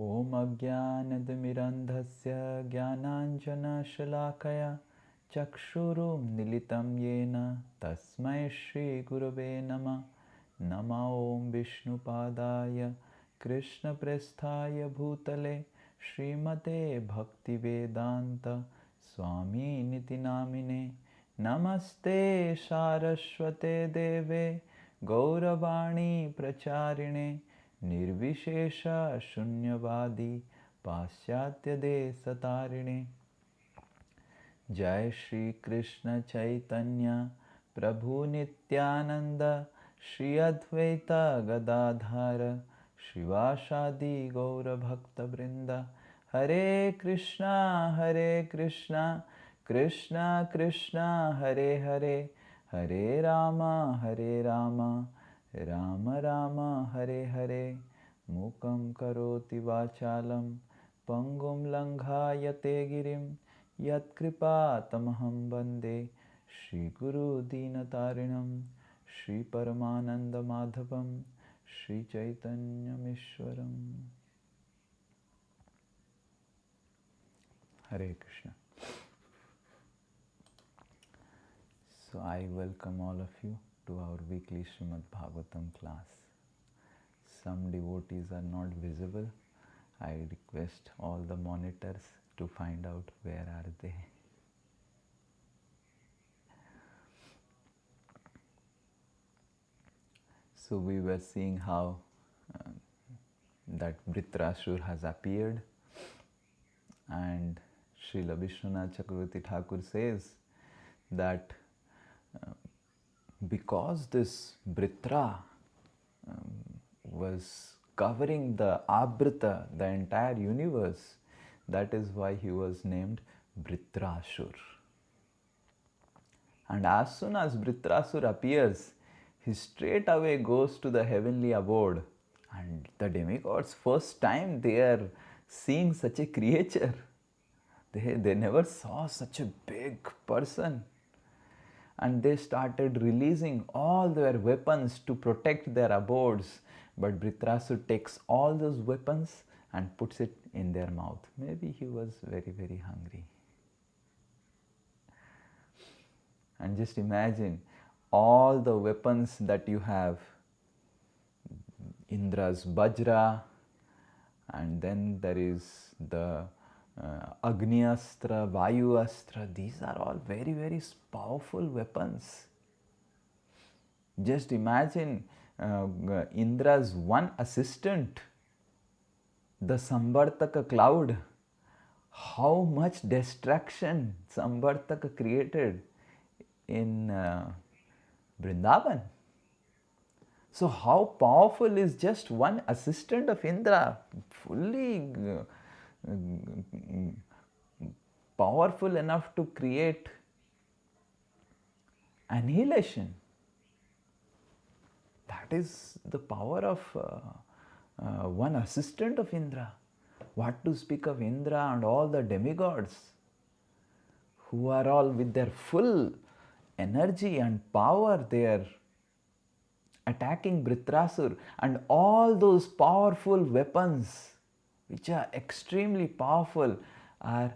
ॐ अज्ञानतिमिरन्धस्य ज्ञानाञ्जनशलाकया चक्षुरुन्मीलितं येन तस्मै श्रीगुरवे नमः। नमो ॐ विष्णुपादाय कृष्णप्रेष्ठाय भूतले श्रीमते भक्तिवेदान्त स्वामिनिति नामिने। नमस्ते सारस्वते देवे गौरवाणी प्रचारिणे निर्विशेष शून्यवादी पाश्चात्य देशतारिणे। जय श्री कृष्ण चैतन्य प्रभु नित्यानंद श्री अद्वैत गदाधर श्रीवासादि गौर भक्त वृंद। हरे कृष्णा कृष्णा कृष्णा हरे हरे, हरे राम राम राम हरे हरे। मूकं करोति वाचालं पंगुं लंघायते गिरिं यत्कृपातमहं वन्दे श्रीगुरुदीनतारिणं श्रीपरमानन्दमाधवं श्रीचैतन्यमीश्वरम्। Hare Krishna. So I welcome all of you to our weekly Srimad Bhagavatam class. Some devotees are not visible. I request all the monitors to find out where are they. So we were seeing how that Vritrasur has appeared, and Srila Vishwanath Chakravarti Thakur says that because this Vritra was covering the Abrita, the entire universe, that is why he was named Vritrasur. And as soon as Vritrasur appears, he straight away goes to the heavenly abode. And the demigods, first time they are seeing such a creature. They never saw such a big person. And they started releasing all their weapons to protect their abodes. But Vritrasur takes all those weapons and puts it in their mouth. Maybe he was very, very hungry. And just imagine all the weapons that you have. Indra's Vajra, and then there is the Agni Astra, Vayu Astra. These are all very, very powerful weapons. Just imagine Indra's one assistant, the Samvartaka cloud. How much destruction Samvartaka created in Vrindavan. So how powerful is just one assistant of Indra, fully powerful enough to create annihilation. That is the power of one assistant of Indra. What to speak of Indra and all the demigods who are all with their full energy and power, they are attacking Vritrasur, and all those powerful weapons which are extremely powerful are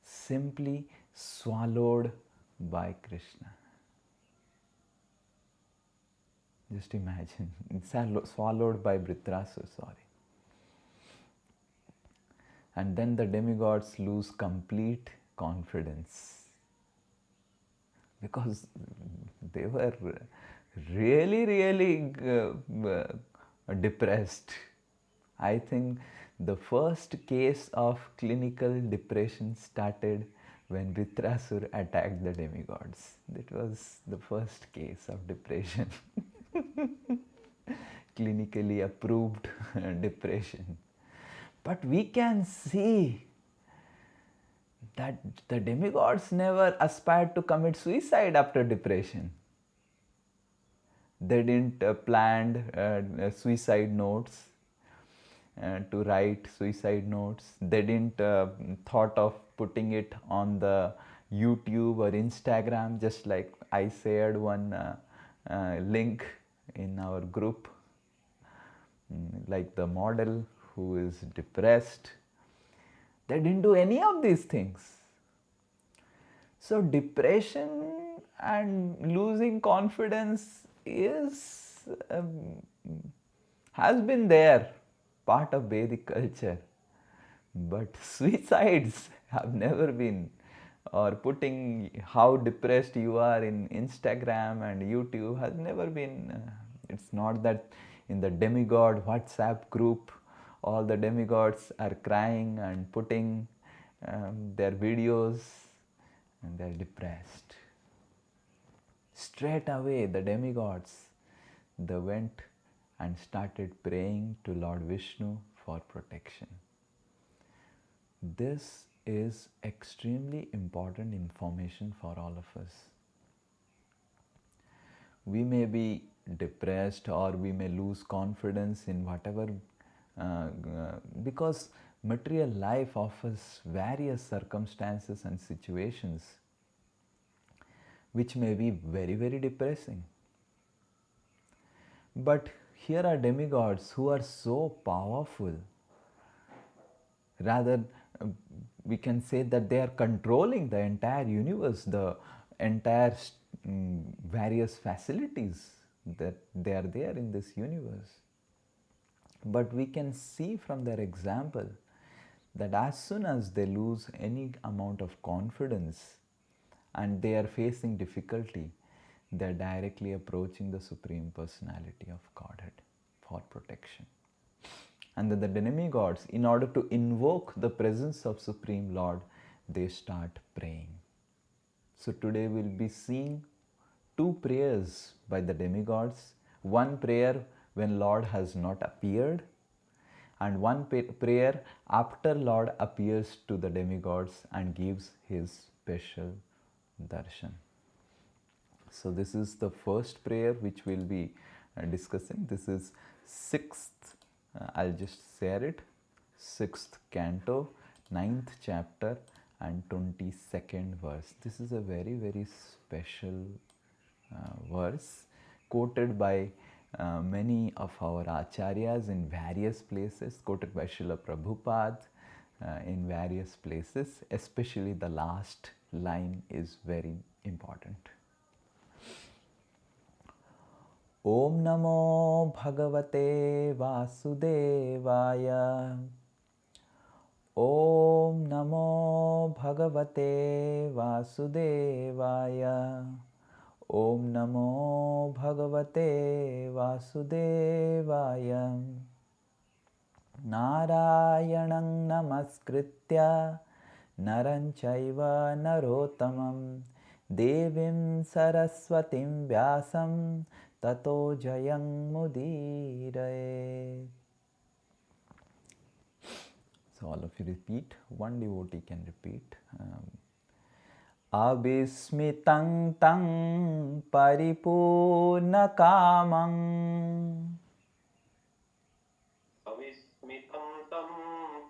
simply swallowed by Krishna. Just imagine, it's swallowed by Vritrasur, sorry. And then the demigods lose complete confidence because they were really depressed. I think the first case of clinical depression started when Vritrasur attacked the demigods. That was the first case of depression. Clinically approved depression. But we can see that the demigods never aspired to commit suicide after depression. They didn't plan suicide notes, to write suicide notes. They didn't thought of putting it on the YouTube or Instagram, just like I shared one link in our group, like the model who is depressed. They didn't do any of these things. So depression and losing confidence is has been there, part of Vedic culture. But suicides have never been, or putting how depressed you are in Instagram and YouTube has never been. It's not that in the demigod WhatsApp group all the demigods are crying and putting their videos and they're depressed. Straight away the demigods, they went and started praying to Lord Vishnu for protection. This is extremely important information for all of us. We may be depressed or we may lose confidence in whatever because material life offers various circumstances and situations which may be very, very depressing. But here are demigods who are so powerful. Rather, we can say that they are controlling the entire universe, the entire various facilities that they are there in this universe. But we can see from their example that as soon as they lose any amount of confidence and they are facing difficulty, they are directly approaching the Supreme Personality of Godhead for protection. And then the demigods, in order to invoke the presence of Supreme Lord, they start praying. So today we'll be seeing two prayers by the demigods. One prayer when Lord has not appeared, and one prayer after Lord appears to the demigods and gives his special darshan. So this is the first prayer which we'll be discussing. This is 6th, I'll just share it, 6th canto, 9th chapter and 22nd verse. This is a very, very special verse quoted by many of our acharyas in various places, quoted by Srila Prabhupada in various places. Especially the last line is very important. Om Namo Bhagavate Vasudevaya. Om Namo Bhagavate Vasudevaya. Om Namo Bhagavate Vasudevaya. Narayanang Namaskritya Naran Chaiva Narottamam Devim Saraswatim Vyasam Tato Jayang Mudiraye. So all of you repeat, one devotee can repeat. Abhismitang tang paripurna kamang. Abhismitam tam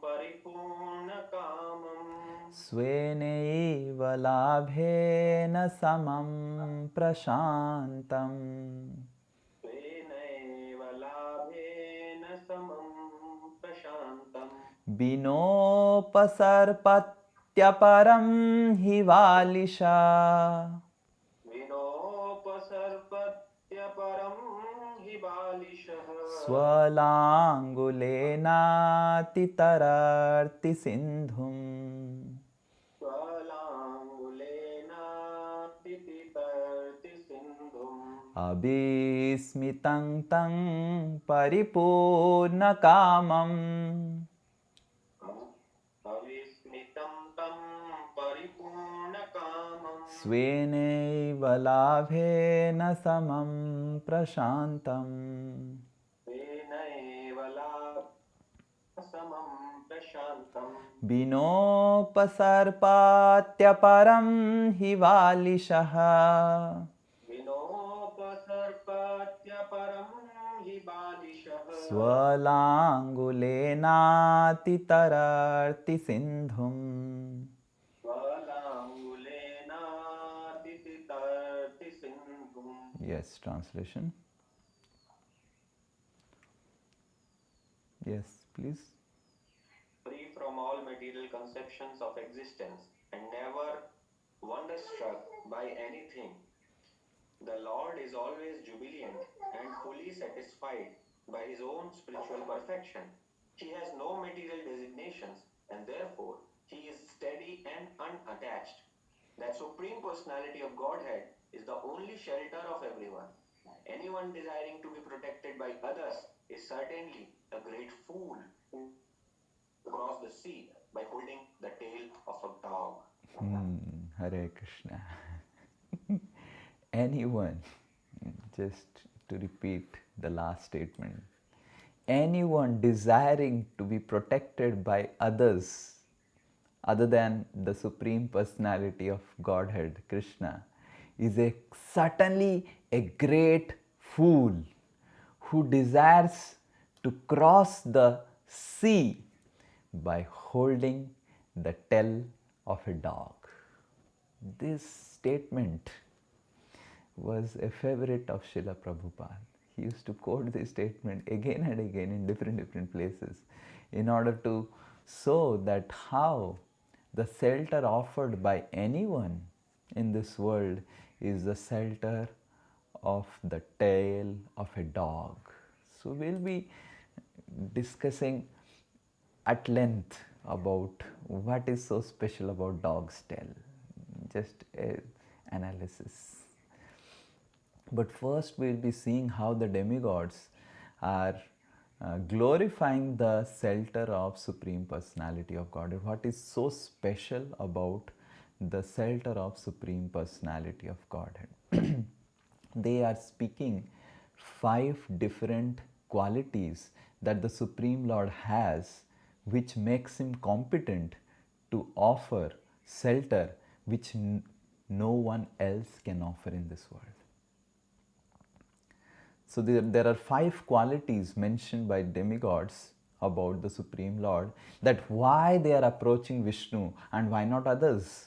paripurna kamam. Svenaiva labhena samam prashantam. Svenaiva labhena samam prashantam. Vinopasarpatyaparam hivalisha. Vinopasarpatyaparam hibalishah. Swalangulena titararti sindhum. Swalangulena tititarti sindhum. Abhismitang tang paripurna kamam. Abhismitam tam paripurna kamam. Svenaiva labhena samam prashantam. Svenaiva labhena samam prashantam. Vinopasarpatyaparam hivalishaha. Vinopasarpatyaparam hibalishah. Swalangulena titararti sindhum. Swalangulena tititarti sindhum. Yes, translation. Yes, Please. free from all material conceptions of existence, and never wonderstruck by anything. The Lord is always jubilant and fully satisfied by his own spiritual perfection. He has no material designations, and therefore he is steady and unattached. That supreme personality of Godhead is the only shelter of everyone. Anyone desiring to be protected by others is certainly a great fool who cross the sea by holding the tail of a dog. Hare Krishna. Anyone, just to repeat the last statement, anyone desiring to be protected by others other than the Supreme Personality of Godhead, Krishna, is certainly a great fool who desires to cross the sea by holding the tail of a dog. This statement was a favorite of Srila Prabhupada. He used to quote this statement again and again in different places in order to show that how the shelter offered by anyone in this world is the shelter of the tail of a dog. So we'll be discussing at length about what is so special about dog's tail. Just a analysis. But first we'll be seeing how the demigods are glorifying the shelter of Supreme Personality of Godhead. What is so special about the shelter of Supreme Personality of Godhead? They are speaking 5 different qualities that the Supreme Lord has, which makes him competent to offer shelter which no one else can offer in this world. So there are 5 qualities mentioned by demigods about the Supreme Lord, that why they are approaching Vishnu and why not others.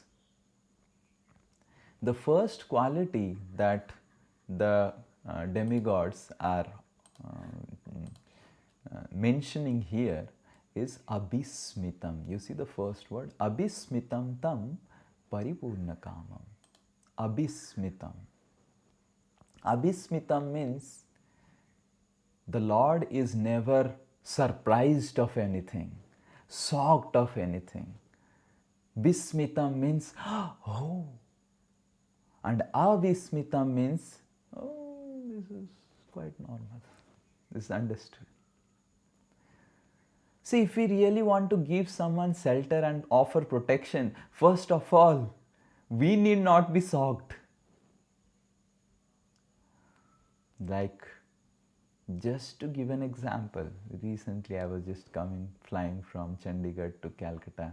The first quality that the demigods are mentioning here is abhismitam. You see the first word, abhismitam tam paripurnakamam. Abhismitam. Abhismitam means the Lord is never surprised of anything, shocked of anything. Vismitam means, oh. And avismitam means, oh, this is quite normal. This is understood. See, if we really want to give someone shelter and offer protection, first of all, we need not be shocked. Like, just to give an example, recently I was just flying from Chandigarh to Calcutta,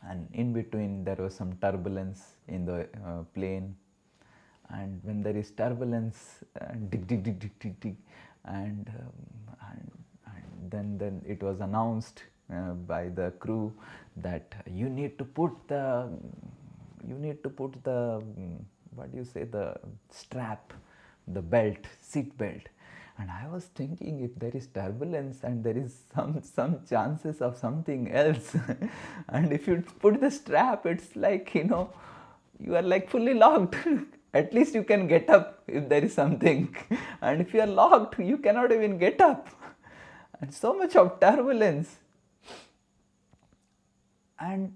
and in between there was some turbulence in the plane, and when there is turbulence, dig, dig, dig, dig, dig, dig, and then it was announced by the crew that you need to put the what do you say, the strap, the belt, seat belt. And I was thinking, if there is turbulence and there is some chances of something else and if you put the strap, it's like, you are like fully locked. At least you can get up if there is something. And if you are locked, you cannot even get up. And so much of turbulence. And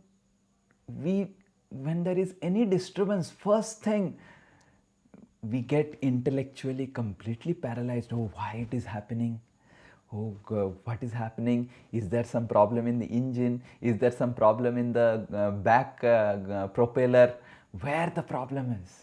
when there is any disturbance, first thing, we get intellectually completely paralyzed. Oh, why it is happening? Oh, God, what is happening? Is there some problem in the engine? Is there some problem in the back propeller? Where the problem is?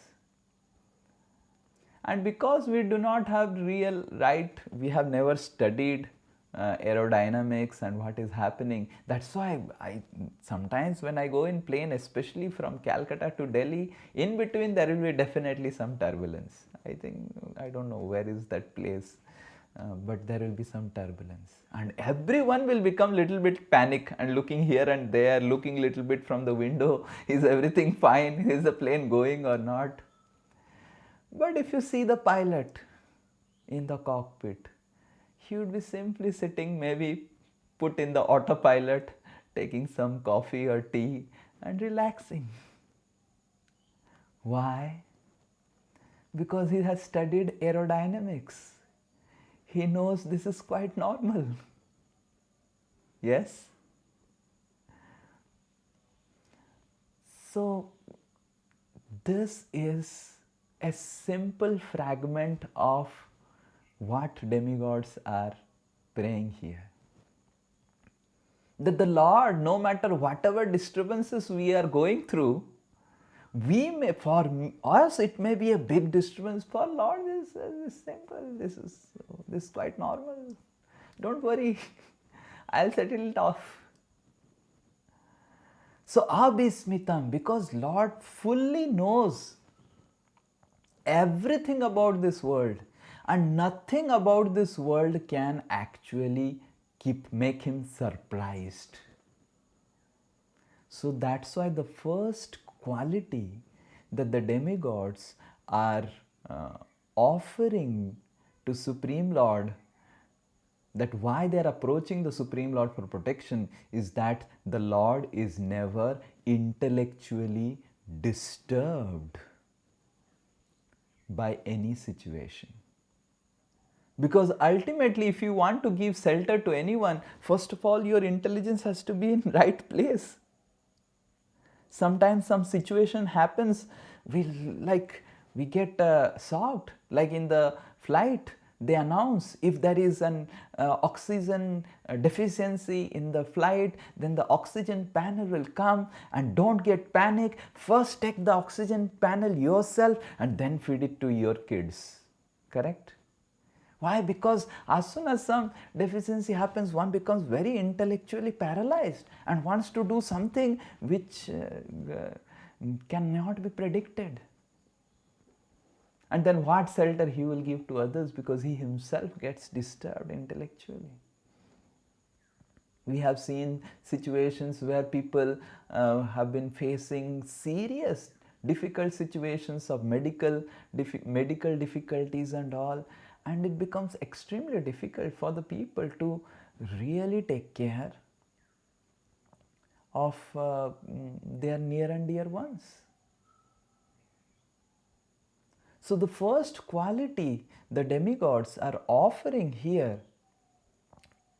And because we do not have we have never studied aerodynamics and what is happening. That's why I sometimes when I go in plane, especially from Calcutta to Delhi, in between there will be definitely some turbulence. I don't know where is that place, but there will be some turbulence, and everyone will become little bit panic and looking here and there, looking little bit from the window. Is everything fine? Is the plane going or not? But if you see the pilot in the cockpit, he would be simply sitting maybe put in the autopilot, taking some coffee or tea and relaxing. Why? Because he has studied aerodynamics. He knows this is quite normal. Yes? So, this is a simple fragment of what demigods are praying here. That the Lord, no matter whatever disturbances we are going through, we may, for us it may be a big disturbance. For Lord, this is simple. This is quite normal. Don't worry, I'll settle it off. So abhismitam, because Lord fully knows everything about this world, and nothing about this world can actually make him surprised. So that's why the first quality that the demigods are offering to Supreme Lord, that why they are approaching the Supreme Lord for protection, is that the Lord is never intellectually disturbed by any situation. Because ultimately, if you want to give shelter to anyone, first of all, your intelligence has to be in right place. Sometimes some situation happens, we get shocked, like in the flight they announce if there is an oxygen deficiency in the flight, then the oxygen panel will come, and don't get panic, first take the oxygen panel yourself and then feed it to your kids. Correct? Why? Because as soon as some deficiency happens, one becomes very intellectually paralyzed and wants to do something which cannot be predicted. And then what shelter he will give to others, because he himself gets disturbed intellectually. We have seen situations where people have been facing serious difficult situations of medical difficulties and all, and it becomes extremely difficult for the people to really take care of their near and dear ones. So the first quality the demigods are offering here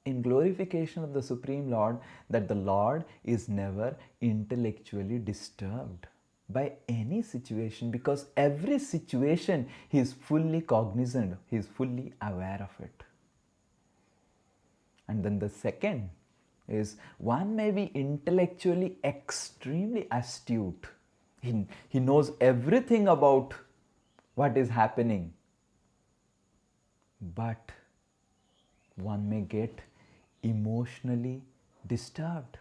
in glorification of the Supreme Lord, that the Lord is never intellectually disturbed by any situation, because every situation he is fully cognizant, he is fully aware of it. And then the second is, one may be intellectually extremely astute. He knows everything about what is happening, but one may get emotionally disturbed.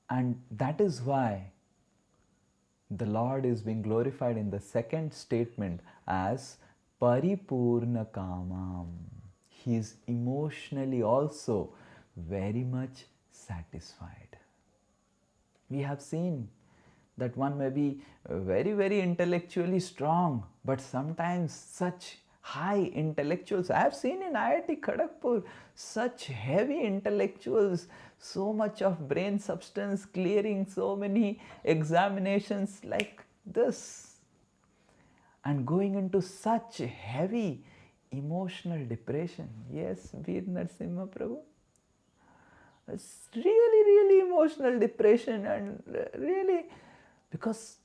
And that is why the Lord is being glorified in the second statement as Paripurna Kamam. He is emotionally also very much satisfied. We have seen that one may be very, very intellectually strong, but sometimes such high intellectuals, I have seen in IIT Kharagpur, such heavy intellectuals, so much of brain substance, clearing so many examinations like this, and going into such heavy emotional depression. Yes, Veer Narasimha Prabhu. It's really, really emotional depression, and really, because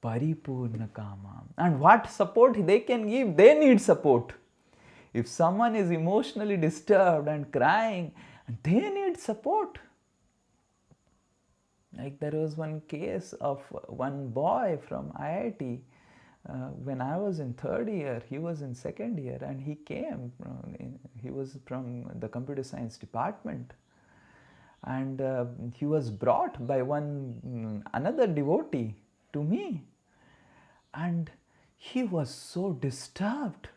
Paripurna Kamam. And what support they can give? They need support. If someone is emotionally disturbed and crying, they need support. Like there was one case of one boy from IIT. When I was in third year, he was in second year, and he came. He was from the computer science department, and he was brought by another devotee to me, and he was so disturbed.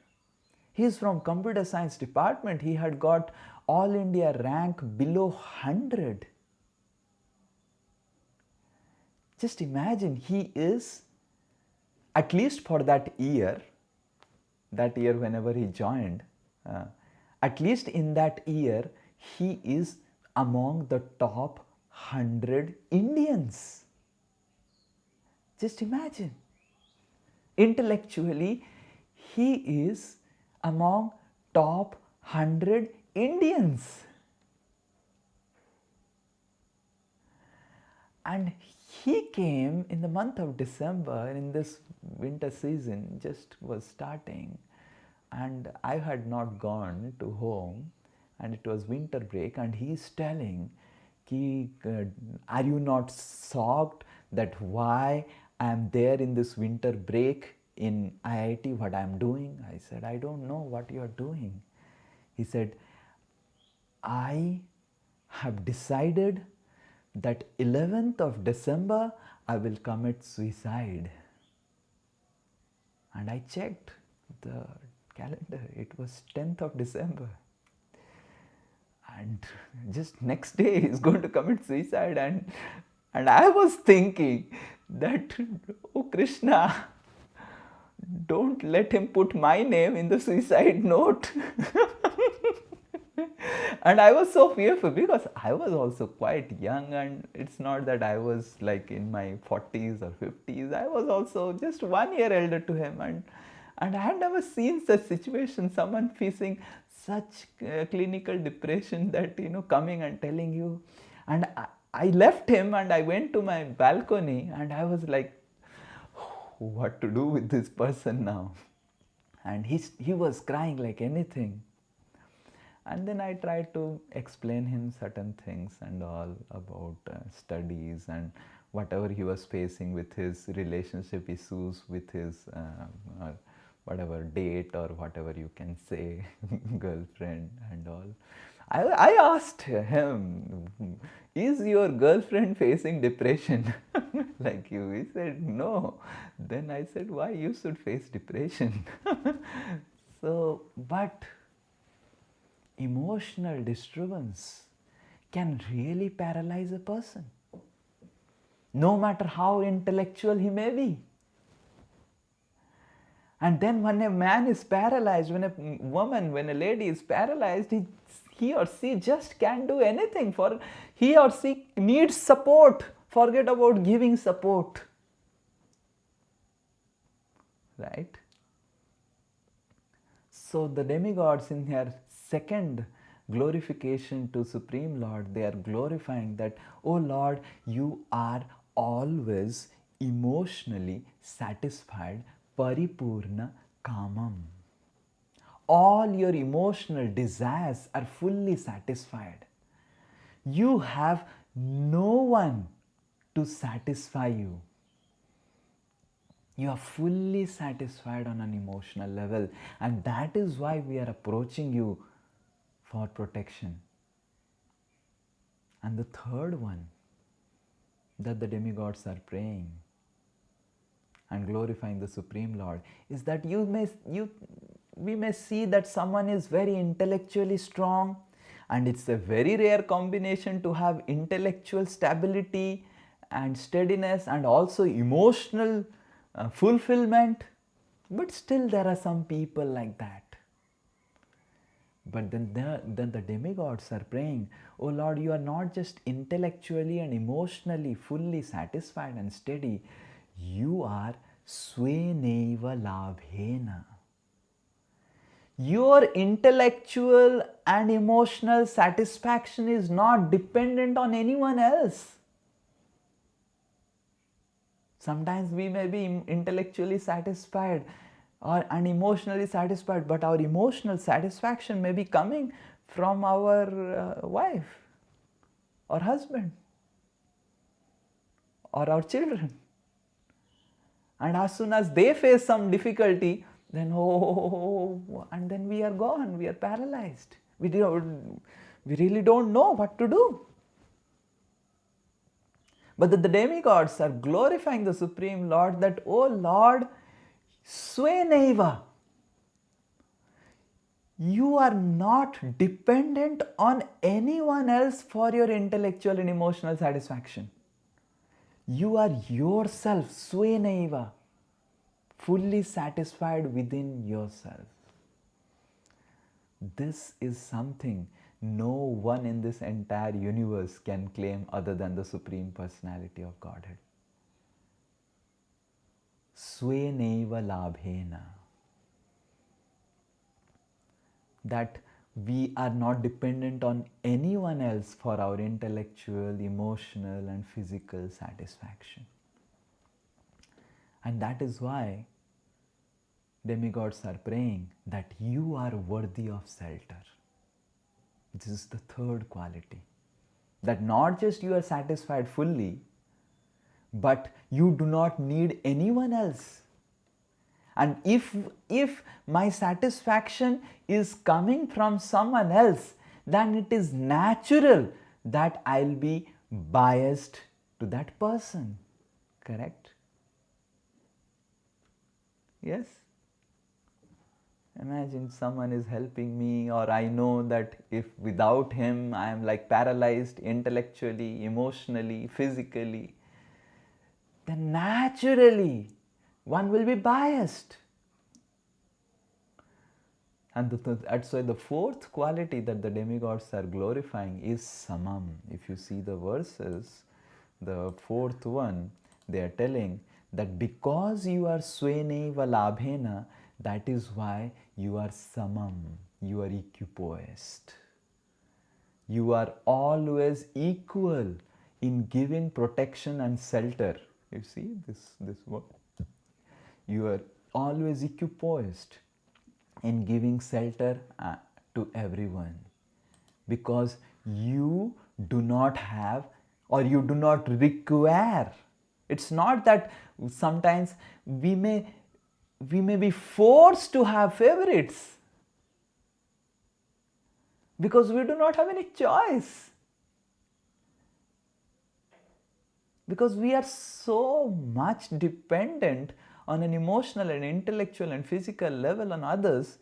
He is from computer science department. He had got all India rank below 100. Just imagine, he is, at least for that year whenever he joined, At least in that year, he is among the top 100 Indians. Just imagine. Intellectually, he is among top 100 Indians. And he came in the month of December, in this winter season, just was starting, and I had not gone to home, and it was winter break, and he's telling, Ki, are you not shocked that why I am there in this winter break in IIT, what I am doing? I said, I don't know what you are doing. He said, I have decided that 11th of December I will commit suicide. And I checked the calendar, it was 10th of December. And just next day he's going to commit suicide. And I was thinking that, oh Krishna, don't let him put my name in the suicide note. And I was so fearful because I was also quite young, and it's not that I was like in my 40s or 50s. I was also just 1 year elder to him, and I had never seen such situation, someone facing such clinical depression that, coming and telling you. And I left him and I went to my balcony, and I was like, what to do with this person now? And he was crying like anything. And then I tried to explain him certain things and all about studies and whatever he was facing with his relationship issues with his whatever date or whatever you can say, girlfriend and all. I asked him, is your girlfriend facing depression like you? He said, no. Then I said, why you should face depression? So, but emotional disturbance can really paralyze a person, no matter how intellectual he may be. And then when a man is paralyzed, when a woman, when a lady is paralyzed, he or she just can't do anything. For he or she needs support. Forget about giving support. Right? So the demigods in their second glorification to Supreme Lord, they are glorifying that, oh Lord, you are always emotionally satisfied, paripurna kamam. All your emotional desires are fully satisfied. You have no one to satisfy you. You are fully satisfied on an emotional level, and that is why we are approaching you for protection. And the third one that the demigods are praying and glorifying the Supreme Lord is that we may see that someone is very intellectually strong, and it's a very rare combination to have intellectual stability and steadiness and also emotional fulfillment. But still there are some people like that. But then the demigods are praying, oh Lord, you are not just intellectually and emotionally fully satisfied and steady, you are sveneva labhena. Your intellectual and emotional satisfaction is not dependent on anyone else. Sometimes we may be intellectually satisfied and emotionally satisfied, but our emotional satisfaction may be coming from our wife or husband or our children. And as soon as they face some difficulty, then and then we are gone, we are paralyzed. We really don't know what to do. But the demigods are glorifying the Supreme Lord that, oh Lord, sveneva, you are not dependent on anyone else for your intellectual and emotional satisfaction. You are yourself, sveneva, fully satisfied within yourself. This is something no one in this entire universe can claim other than the Supreme Personality of Godhead. Sweneva labhena. That we are not dependent on anyone else for our intellectual, emotional, and physical satisfaction. And that is why demigods are praying that you are worthy of shelter. This is the third quality. That not just you are satisfied fully, but you do not need anyone else. And if my satisfaction is coming from someone else, then it is natural that I'll be biased to that person. Correct? Yes? Imagine someone is helping me, or I know that if without him I am like paralyzed intellectually, emotionally, physically, then naturally one will be biased. And that's why the fourth quality that the demigods are glorifying is samam. If you see the verses, the fourth one, they are telling that because you are sweneva labhena, that is why you are samam, you are equipoised. You are always equal in giving protection and shelter. You see this word? You are always equipoised in giving shelter to everyone, because you do not have or you do not require. It's not that sometimes we may be forced to have favorites because we do not have any choice, because we are so much dependent on an emotional and intellectual and physical level on others.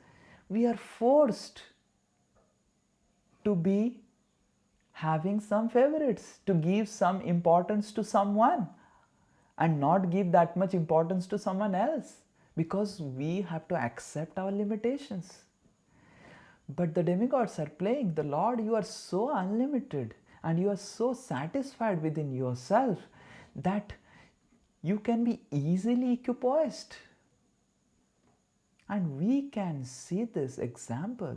We are forced to be having some favorites, to give some importance to someone and not give that much importance to someone else, because we have to accept our limitations. But the demigods are playing, the Lord, you are so unlimited and you are so satisfied within yourself that you can be easily equipoised. And we can see this example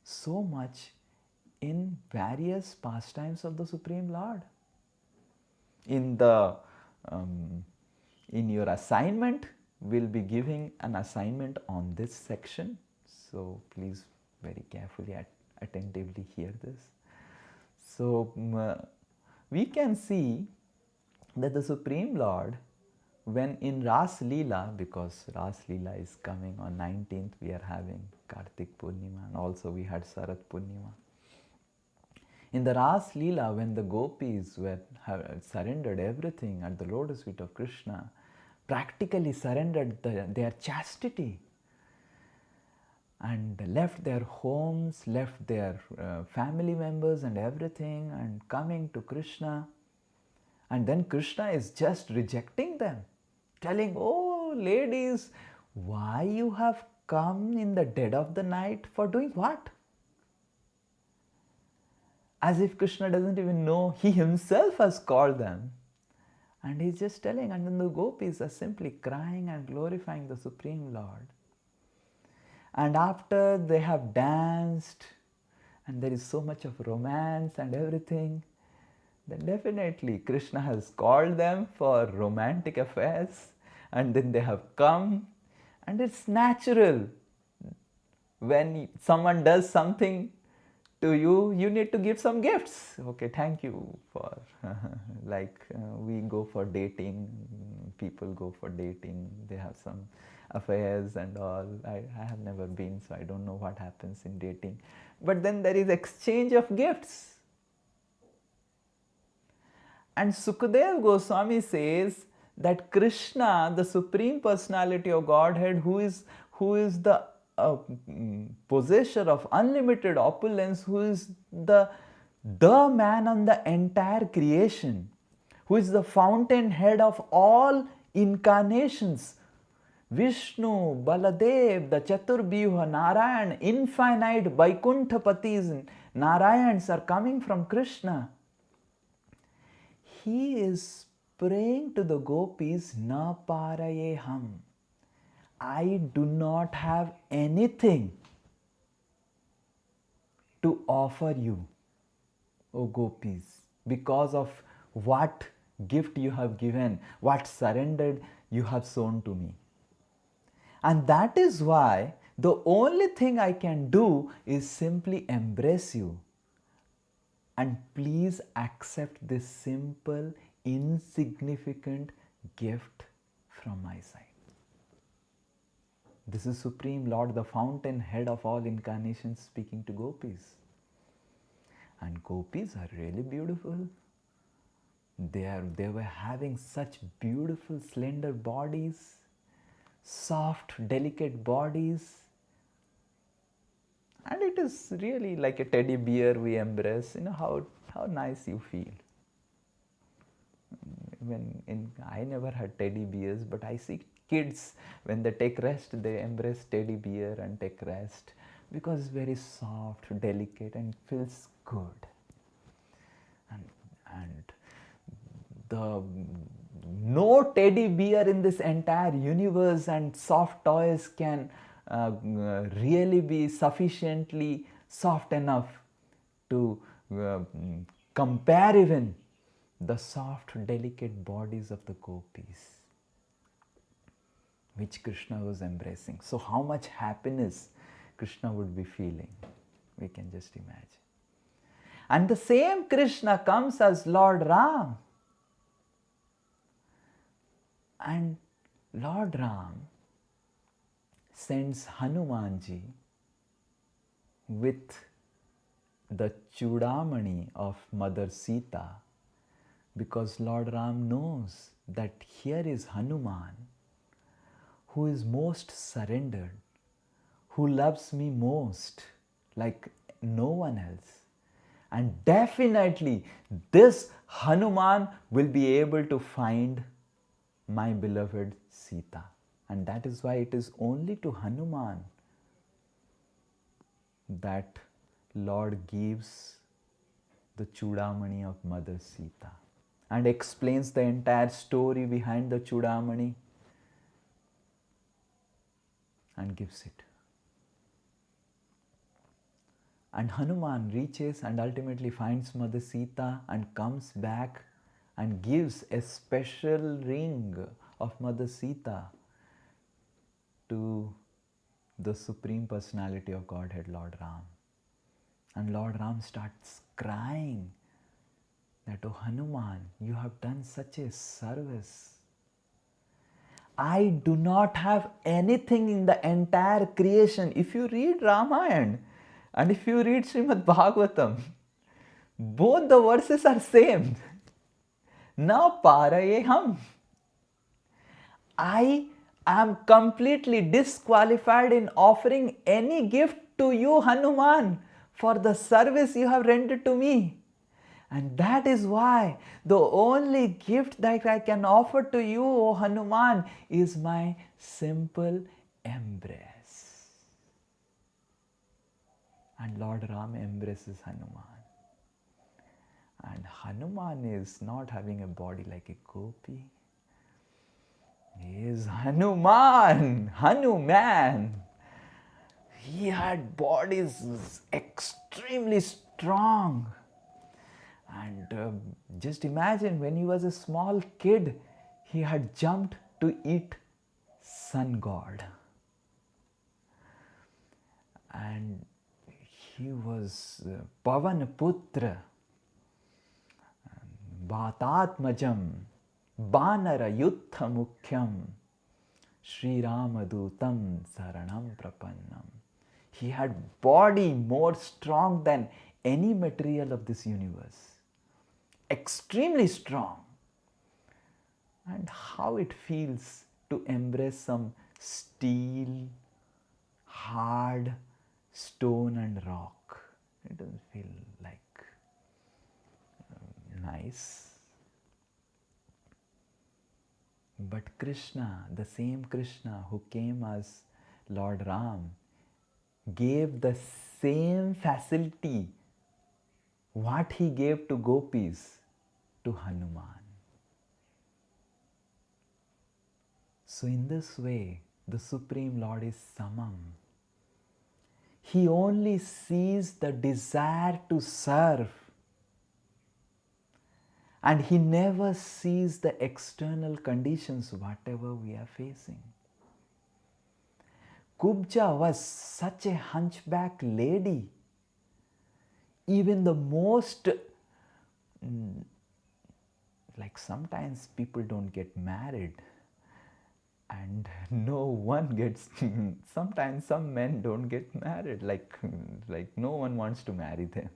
so much in various pastimes of the Supreme Lord. In the in your assignment, we'll be giving an assignment on this section, so please very carefully attentively hear this. So we can see that the Supreme Lord, when in Ras Leela, because Ras Leela is coming on 19th, we are having Kartik Purnima, and also we had Sarat Purnima. In the Ras Leela, when the gopis have surrendered everything at the lotus feet of Krishna, practically surrendered their chastity and left their homes, left their family members and everything, and coming to Krishna. And then Krishna is just rejecting them, telling, oh ladies, why you have come in the dead of the night, for doing what? As if Krishna doesn't even know he himself has called them. And he's just telling, and then the gopis are simply crying and glorifying the Supreme Lord. And after they have danced, and there is so much of romance and everything, then definitely Krishna has called them for romantic affairs, and then they have come, and it's natural. When someone does something to you, you need to give some gifts. Okay, thank you for we go for dating, people go for dating, they have some affairs and all. I have never been, so I don't know what happens in dating. But then there is exchange of gifts. And Sukadev Goswami says that Krishna, the Supreme Personality of Godhead, who is the possessor of unlimited opulence, who is the man on the entire creation, who is the fountainhead of all incarnations, Vishnu, Baladev, the Chaturbhyuha, Narayan, infinite Vaikunthapatis, Narayans are coming from Krishna. He is praying to the gopis, Na parayeham. I do not have anything to offer you, O gopis, because of what gift you have given, what surrendered you have shown to me. And that is why the only thing I can do is simply embrace you. And please accept this simple, insignificant gift from my side. This is Supreme Lord, the fountainhead of all incarnations, speaking to gopis. And gopis are really beautiful. They were having such beautiful, slender bodies, soft, delicate bodies. And it is really like a teddy bear we embrace. You know how nice you feel. I never had teddy bears, but I see kids, when they take rest, they embrace teddy bear and take rest because it's very soft, delicate, and feels good. And the no teddy bear in this entire universe and soft toys can really be sufficiently soft enough to compare even the soft, delicate bodies of the gopis, which Krishna was embracing. So, how much happiness Krishna would be feeling, we can just imagine. And the same Krishna comes as Lord Ram. And Lord Ram sends Hanumanji with the Chudamani of Mother Sita, because Lord Ram knows that here is Hanuman, who is most surrendered, who loves me most like no one else. And definitely this Hanuman will be able to find my beloved Sita. And that is why it is only to Hanuman that Lord gives the Chudamani of Mother Sita and explains the entire story behind the Chudamani and gives it. And Hanuman reaches and ultimately finds Mother Sita and comes back and gives a special ring of Mother Sita to the Supreme Personality of Godhead, Lord Ram. And Lord Ram starts crying that, oh Hanuman, you have done such a service. I do not have anything in the entire creation. If you read Ramayana and if you read Srimad Bhagavatam, both the verses are same. Na parayeham. I am completely disqualified in offering any gift to you, Hanuman, for the service you have rendered to me. And that is why the only gift that I can offer to you, O Hanuman, is my simple embrace. And Lord Ram embraces Hanuman. And Hanuman is not having a body like a gopi. He is Hanuman, Hanuman. He had bodies extremely strong. And just imagine, when he was a small kid, he had jumped to eat sun god. And he was Pavanputra, Bhatatmajam, Banara Yuttha Mukhyam, Sri Ramadutam Saranam Prapannam. He had body more strong than any material of this universe. Extremely strong. And how it feels to embrace some steel, hard stone and rock. It doesn't feel like nice. But Krishna, the same Krishna who came as Lord Ram, gave the same facility what he gave to gopis to Hanuman. So in this way, the Supreme Lord is Samam. He only sees the desire to serve, and he never sees the external conditions, whatever we are facing. Kubja was such a hunchback lady. Even the most, like sometimes people don't get married, and no one gets, sometimes some men don't get married, like no one wants to marry them.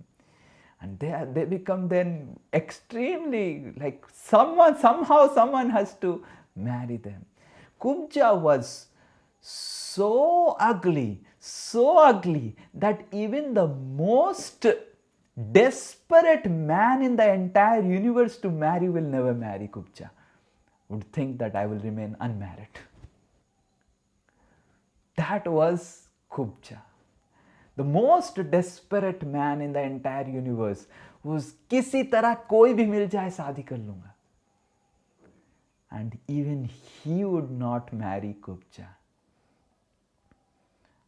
And they become then extremely, like somehow someone has to marry them. Kubja was so ugly that even the most desperate man in the entire universe to marry will never marry Kubja. Would think that I will remain unmarried. That was Kubja. The most desperate man in the entire universe was किसी तरह कोई भी मिल जाए शादी कर लूंगा. And even he would not marry Kubja.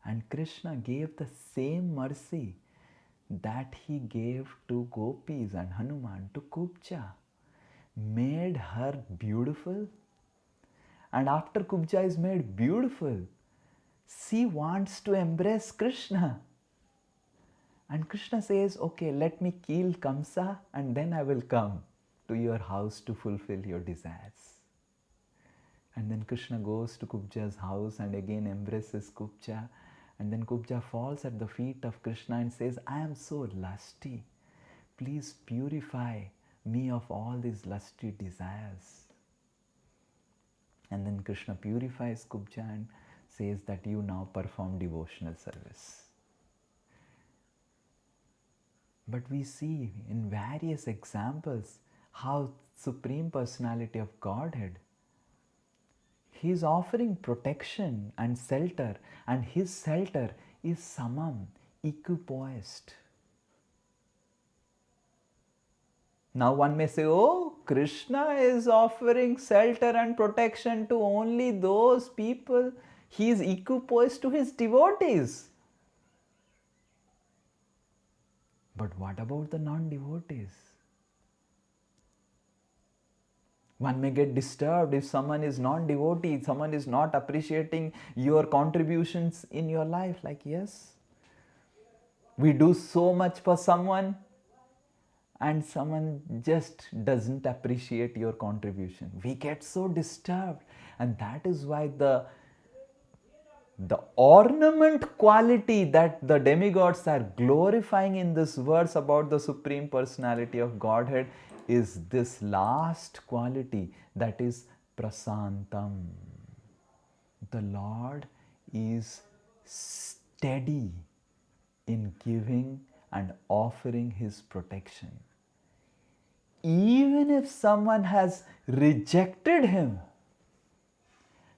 And Krishna gave the same mercy that he gave to gopis and Hanuman to Kubja, made her beautiful. And after Kubja is made beautiful, she wants to embrace Krishna. And Krishna says, okay, let me kill Kamsa and then I will come to your house to fulfill your desires. And then Krishna goes to Kubja's house and again embraces Kubja. And then Kubja falls at the feet of Krishna and says, I am so lusty. Please purify me of all these lusty desires. And then Krishna purifies Kubja and says that you now perform devotional service. But we see in various examples how Supreme Personality of Godhead, he is offering protection and shelter, and his shelter is Samam, equipoised. Now one may say, oh, Krishna is offering shelter and protection to only those people. He is equipoised to his devotees. But what about the non-devotees? One may get disturbed if someone is non-devotee, someone is not appreciating your contributions in your life. Like, yes, we do so much for someone and someone just doesn't appreciate your contribution. We get so disturbed, and that is why the ornament quality that the demigods are glorifying in this verse about the Supreme Personality of Godhead is this last quality, that is prasantam. The Lord is steady in giving and offering his protection. Even if someone has rejected him,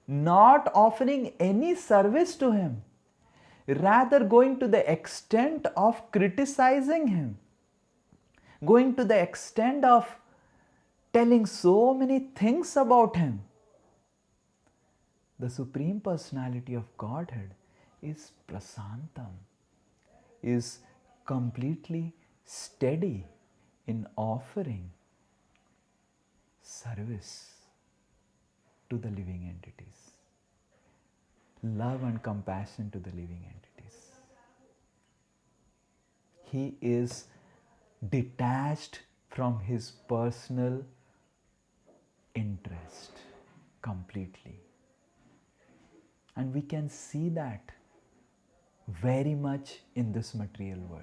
not offering any service to him, rather going to the extent of criticizing him, going to the extent of telling so many things about him, the Supreme Personality of Godhead is prasantam, is completely steady in offering service to the living entities, love and compassion to the living entities. He is detached from his personal interest completely. And we can see that very much in this material world.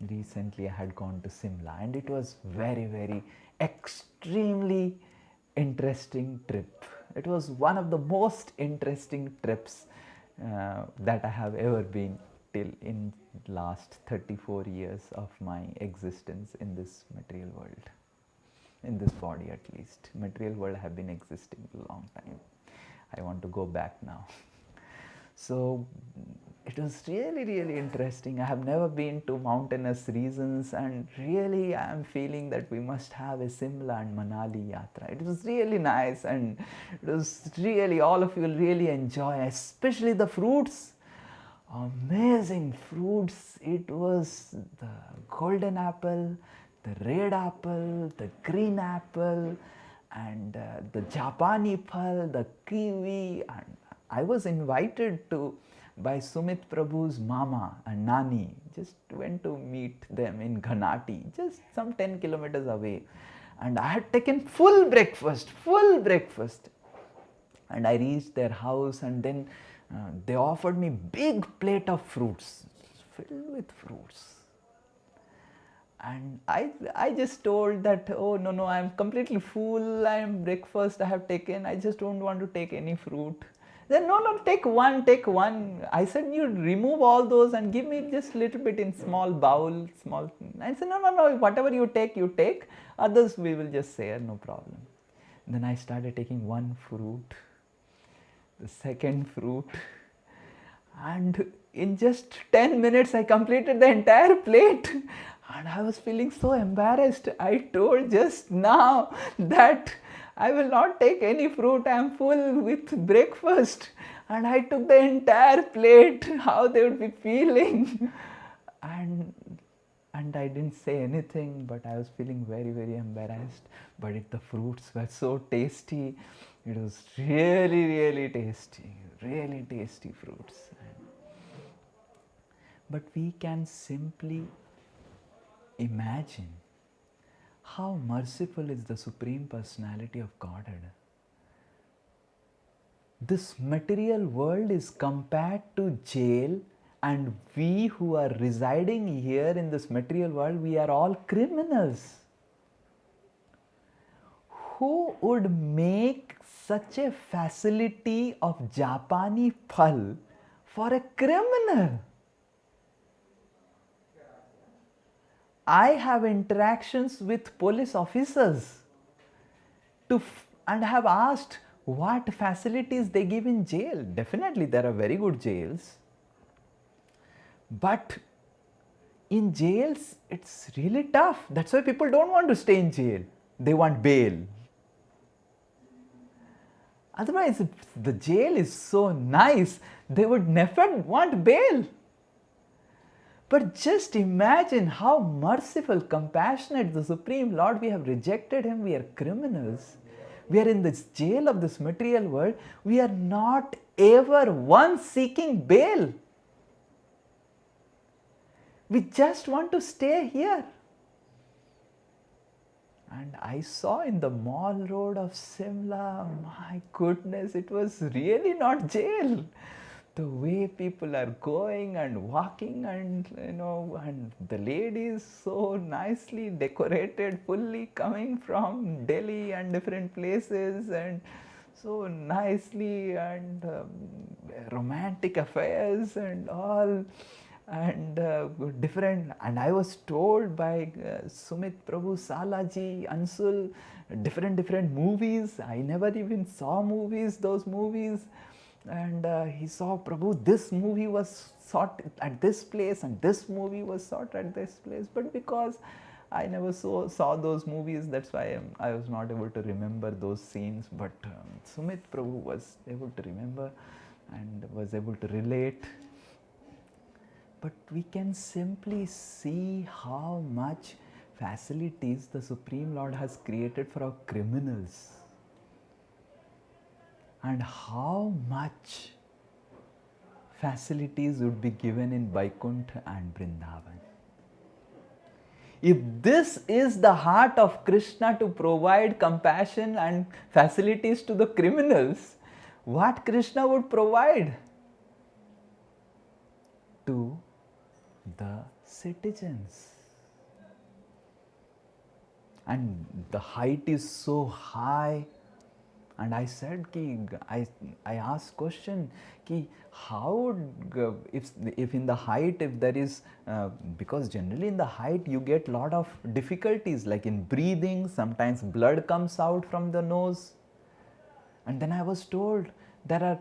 Recently I had gone to Simla and it was very extremely interesting trip. It was one of the most interesting trips that I have ever been till in last 34 years of my existence in this material world. in this body at least. Material world have been existing a long time. I want to go back now. So it was really, really interesting. I have never been to mountainous regions, and really I am feeling that we must have a Simla and Manali Yatra. It was really nice, and it was really, all of you will really enjoy, especially the fruits. Amazing fruits. It was the golden apple, the red apple, the green apple, and the Japani phal, the kiwi. And I was invited to by Sumit Prabhu's mama and nani. Just went to meet them in Ghanati, just some 10 kilometers away. And I had taken full breakfast, full breakfast. And I reached their house, and then they offered me big plate of fruits, filled with fruits. And I just told that, oh no, no, I'm completely full, I'm breakfast I have taken, I just don't want to take any fruit. Then, no, no, take one, take one. I said, you remove all those and give me just little bit in small bowl, small. I said, no, no, no, whatever you take, others we will just share, no problem. Then I started taking one fruit, the second fruit, and in just 10 minutes I completed the entire plate. And I was feeling so embarrassed. I told just now that I will not take any fruit, I am full with breakfast. And I took the entire plate, how they would be feeling. and and I didn't say anything, but I was feeling very, very embarrassed. But the fruits were so tasty. It was really, really tasty fruits. But we can simply imagine how merciful is the Supreme Personality of Godhead. This material world is compared to jail, and we who are residing here in this material world, we are all criminals. Who would make such a facility of Japani phal for a criminal? I have interactions with police officers and have asked what facilities they give in jail. Definitely there are very good jails, but in jails it's really tough. That's why people don't want to stay in jail. They want bail. Otherwise, if the jail is so nice, they would never want bail. But just imagine how merciful, compassionate the Supreme Lord. We have rejected Him, we are criminals. We are in this jail of this material world. We are not ever once seeking bail. We just want to stay here. And I saw in the mall road of Simla, my goodness, it was really not jail. The way people are going and walking, and and the ladies so nicely decorated, fully coming from Delhi and different places, and so nicely, and romantic affairs and all, and different. And I was told by Sumit Prabhu, Salaji, Ansul, different movies. I never even saw movies, those movies. And he saw, Prabhu, this movie was shot at this place and this movie was shot at this place. But because I never saw those movies, that's why I was not able to remember those scenes. But Sumit Prabhu was able to remember and was able to relate. But we can simply see how much facilities the Supreme Lord has created for our criminals, and how much facilities would be given in Vaikuntha and Vrindavan. If this is the heart of Krishna, to provide compassion and facilities to the criminals, what Krishna would provide to the citizens? And the height is so high, And I said ki I asked question ki how would if in the height, if there is because generally in the height you get lot of difficulties like in breathing, sometimes blood comes out from the nose. And then I was told there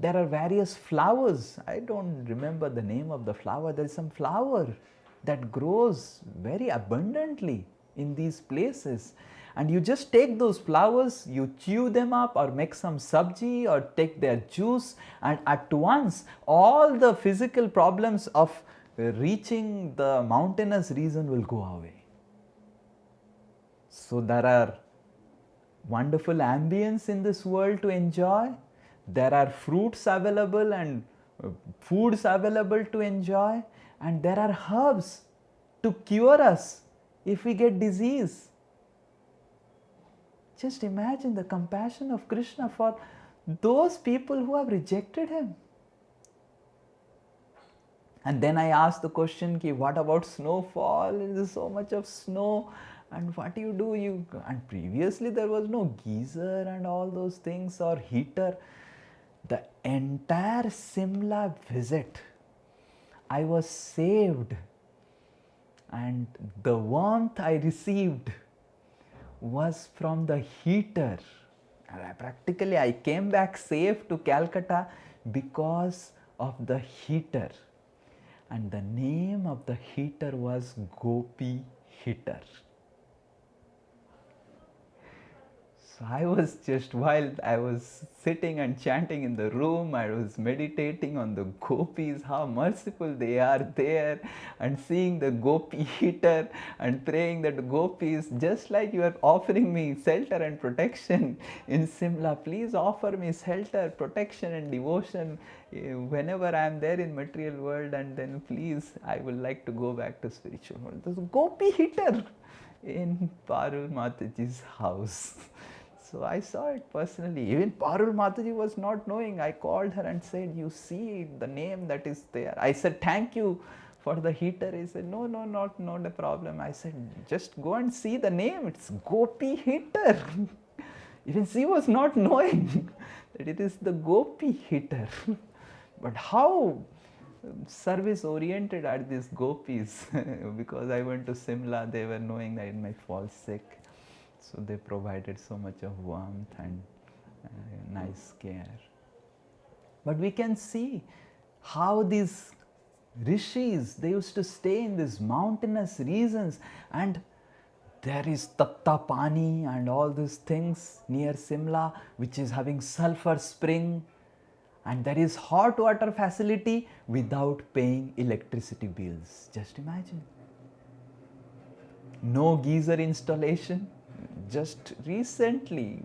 are various flowers. I don't remember the name of the flower. There is some flower that grows very abundantly in these places, and you just take those flowers, you chew them up or make some sabji or take their juice, and at once all the physical problems of reaching the mountainous region will go away. So there are wonderful ambience in this world to enjoy. There are fruits available and foods available to enjoy, and there are herbs to cure us if we get disease. Just imagine the compassion of Krishna for those people who have rejected him. And then I asked the question, ki, what about snowfall? There is so much of snow, and what do you do? And previously there was no geyser and all those things or heater. The entire Simla visit, I was saved, and the warmth I received was from the heater. Practically I came back safe to Calcutta because of the heater. And the name of the heater was Gopi Heater. So I was just, while I was sitting and chanting in the room, I was meditating on the gopis, how merciful they are there, and seeing the gopi heater and praying that gopis, just like you are offering me shelter and protection in Simla, please offer me shelter, protection and devotion whenever I am there in material world, and then please I would like to go back to spiritual world. This gopi heater in Parul Mataji's house. So I saw it personally. Even Parul Mataji was not knowing. I called her and said, you see the name that is there. I said, thank you for the heater. He said, no, not a problem. I said, just go and see the name. It's Gopi Heater. Even she was not knowing that it is the Gopi Heater. But how service oriented are these gopis? Because I went to Simla, they were knowing that I might fall sick. So they provided so much of warmth and nice care. But we can see how these rishis, they used to stay in these mountainous regions, and there is Tattapani and all these things near Simla, which is having sulfur spring, and there is hot water facility without paying electricity bills. Just imagine. No geyser installation. Just recently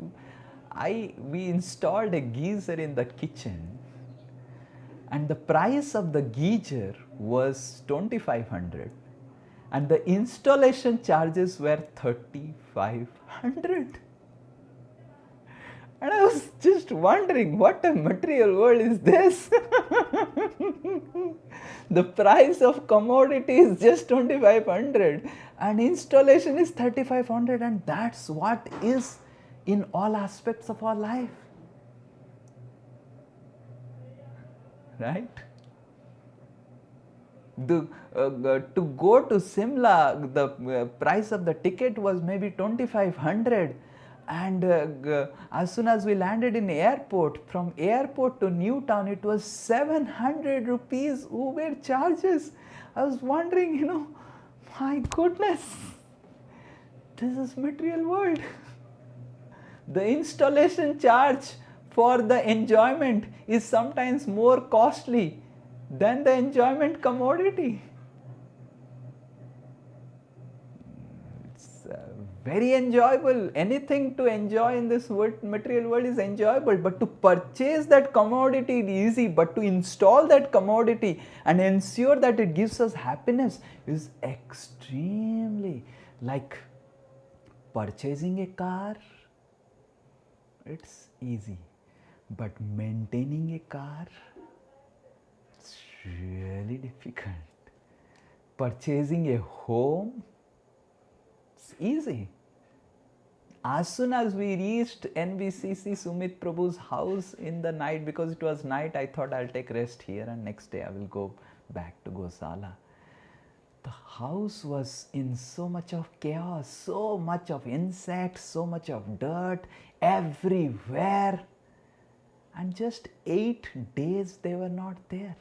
we installed a geyser in the kitchen, and the price of the geyser was 2500 and the installation charges were 3500. And I was just wondering, what a material world is this? The price of commodity is just 2500 and installation is 3500, and that's what is in all aspects of our life. Right? To go to Simla, the price of the ticket was maybe 2500, and as soon as we landed in airport, from airport to Newtown, it was 700 rupees Uber charges. I was wondering, my goodness, this is material world. The installation charge for the enjoyment is sometimes more costly than the enjoyment commodity. It's very enjoyable. Anything to enjoy in this material world is enjoyable, but to purchase that commodity is easy, but to install that commodity and ensure that it gives us happiness is extremely, like purchasing a car, it's easy, but maintaining a car, it's really difficult. Purchasing a home, it's easy. As soon as we reached NBCC Sumit Prabhu's house in the night, because it was night, I thought I'll take rest here and next day I will go back to Gosala. The house was in so much of chaos, so much of insects, so much of dirt everywhere. And just 8 days they were not there.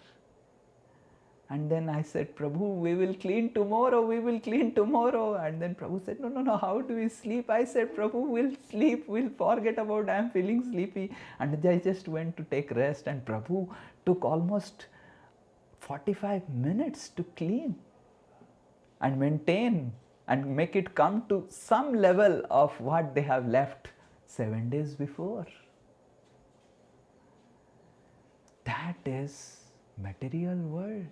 And then I said, Prabhu, we will clean tomorrow, we will clean tomorrow. And then Prabhu said, no, how do we sleep? I said, Prabhu, we'll sleep, we'll forget about I'm feeling sleepy. And I just went to take rest, and Prabhu took almost 45 minutes to clean and maintain and make it come to some level of what they have left 7 days before. That is material world.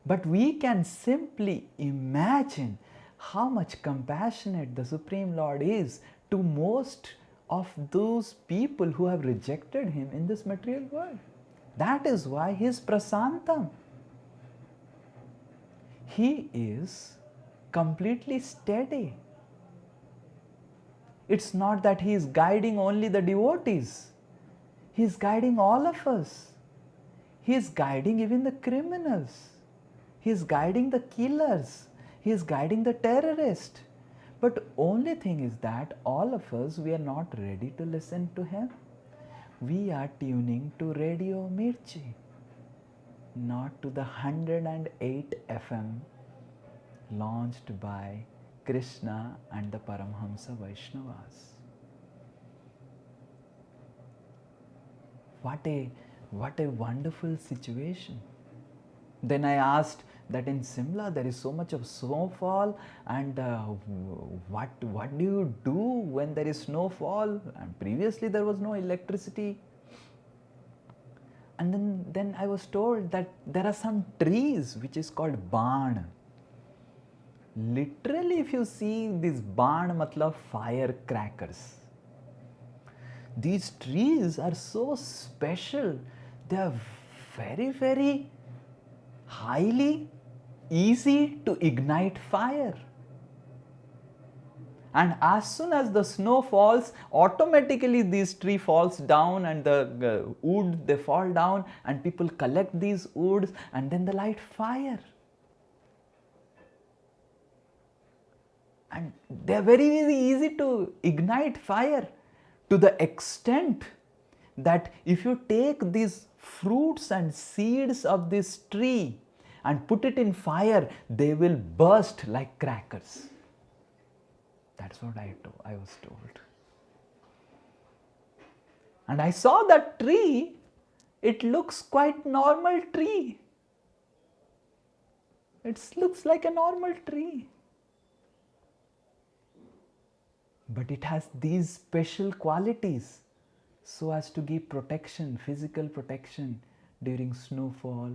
But we can simply imagine how much compassionate the Supreme Lord is to most of those people who have rejected Him in this material world. That is why He is Prasantam. He is completely steady. It's not that He is guiding only the devotees. He is guiding all of us. He is guiding even the criminals. He is guiding the killers. He is guiding the terrorists. But only thing is that all of us, we are not ready to listen to Him. We are tuning to Radio Mirchi, not to the 108 FM launched by Krishna and the Paramhamsa Vaishnavas. What a wonderful situation. Then I asked that in Simla there is so much of snowfall, and what do you do when there is snowfall? And previously there was no electricity. And then I was told that there are some trees which is called Baan. Literally, if you see this Baan matlab firecrackers. These trees are so special. They are very, very highly easy to ignite fire. And as soon as the snow falls, automatically this tree falls down, and the wood, they fall down, and people collect these woods and then they light fire. And they are very, very easy to ignite fire, to the extent that if you take these fruits and seeds of this tree and put it in fire, they will burst like crackers. That's what I was told. And I saw that tree. It looks quite normal tree. It looks like a normal tree. But it has these special qualities so as to give protection, physical protection during snowfall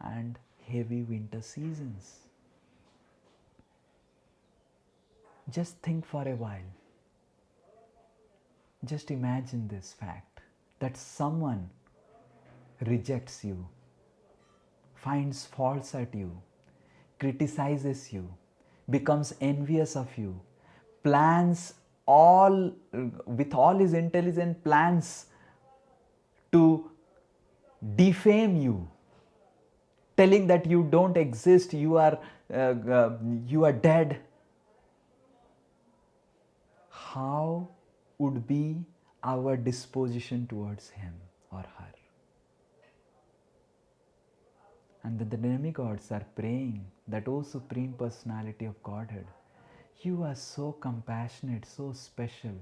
and heavy winter seasons. Just think for a while. Just imagine this fact that someone rejects you, finds faults at you, criticizes you, becomes envious of you, plans with all his intelligent plans to defame you, telling that you don't exist, you are dead. How would be our disposition towards him or her? And then the demigods are praying that, O Supreme Personality of Godhead, you are so compassionate, so special.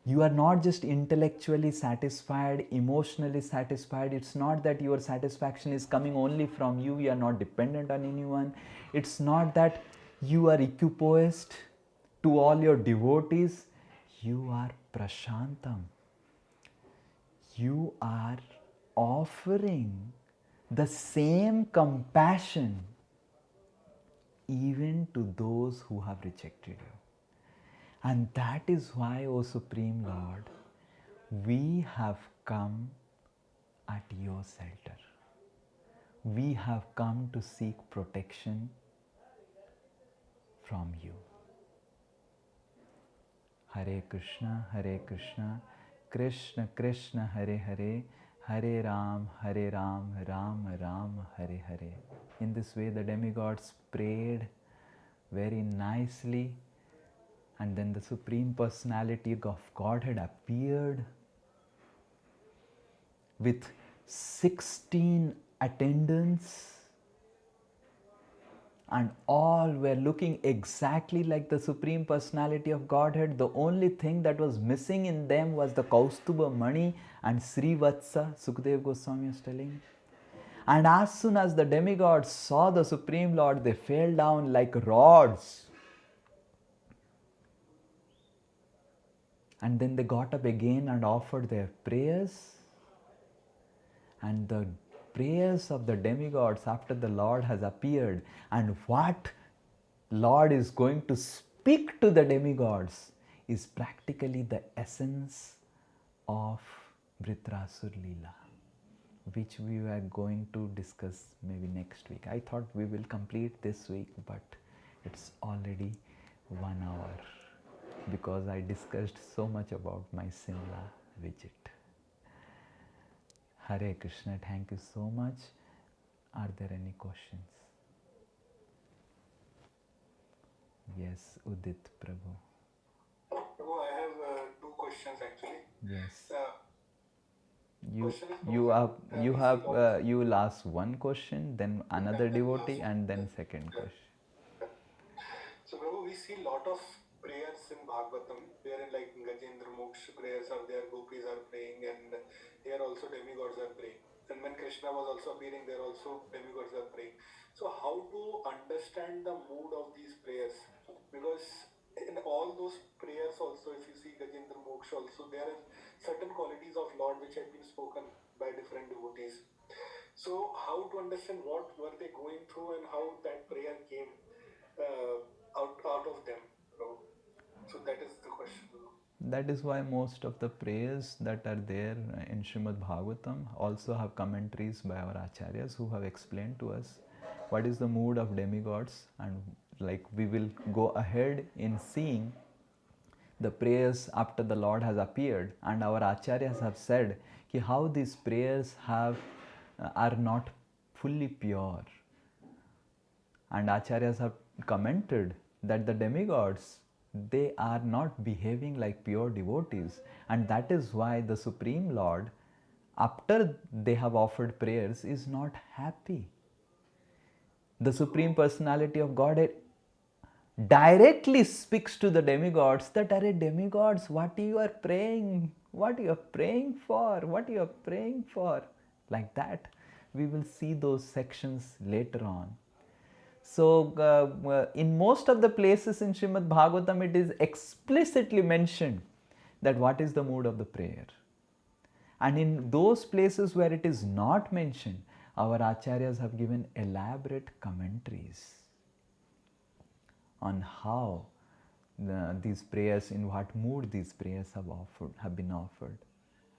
You are not just intellectually satisfied, emotionally satisfied. It's not that your satisfaction is coming only from you. You are not dependent on anyone. It's not that you are equipoised to all your devotees. You are Prashantam. You are offering the same compassion even to those who have rejected you. And that is why, O Supreme Lord, we have come at your shelter. We have come to seek protection from you. Hare Krishna, Krishna Krishna, Hare Hare, Hare Ram, Ram Ram, Hare Hare. In this way, the demigods prayed very nicely, and then the Supreme Personality of Godhead appeared with 16 attendants, and all were looking exactly like the Supreme Personality of Godhead. The only thing that was missing in them was the Kaustuba Mani and Srivatsa, Sukadeva Goswami was telling. And as soon as the demigods saw the Supreme Lord, they fell down like rods. And then they got up again and offered their prayers. And the prayers of the demigods after the Lord has appeared, and what Lord is going to speak to the demigods is practically the essence of Vritrasur Leela, which we are going to discuss maybe next week. I thought we will complete this week, but it's already 1 hour because I discussed so much about my Simla visit. Hare Krishna, thank you so much. Are there any questions? Yes, Udit Prabhu. Prabhu, I have 2 questions actually. Yes. Question is You we see lots- you will ask one question, then another devotee, and then second question. So Prabhu, we see lot of prayers in Bhagavatam, wherein like Gajendra Moksha prayers are there, gopis are praying, and here also demigods are praying. And when Krishna was also appearing, there also demigods are praying. So how to understand the mood of these prayers? Because in all those prayers also, if you see Gajendra Moksha also, there are certain qualities of Lord which have been spoken by different devotees. So how to understand what were they going through and how that prayer came out of them? So that is the question. That is why most of the prayers that are there in Srimad Bhagavatam also have commentaries by our acharyas who have explained to us what is the mood of demigods, and like we will go ahead in seeing the prayers after the Lord has appeared, and our acharyas have said ki how these prayers are not fully pure, and acharyas have commented that the demigods, they are not behaving like pure devotees, and that is why the Supreme Lord, after they have offered prayers, is not happy. The Supreme Personality of Godhead directly speaks to the demigods that, are demigods, what you are praying, what you are praying for, what you are praying for, like that. We will see those sections later on. So, in most of the places in Srimad Bhagavatam, it is explicitly mentioned that what is the mood of the prayer. And in those places where it is not mentioned, our acharyas have given elaborate commentaries on how these prayers, in what mood these prayers have been offered.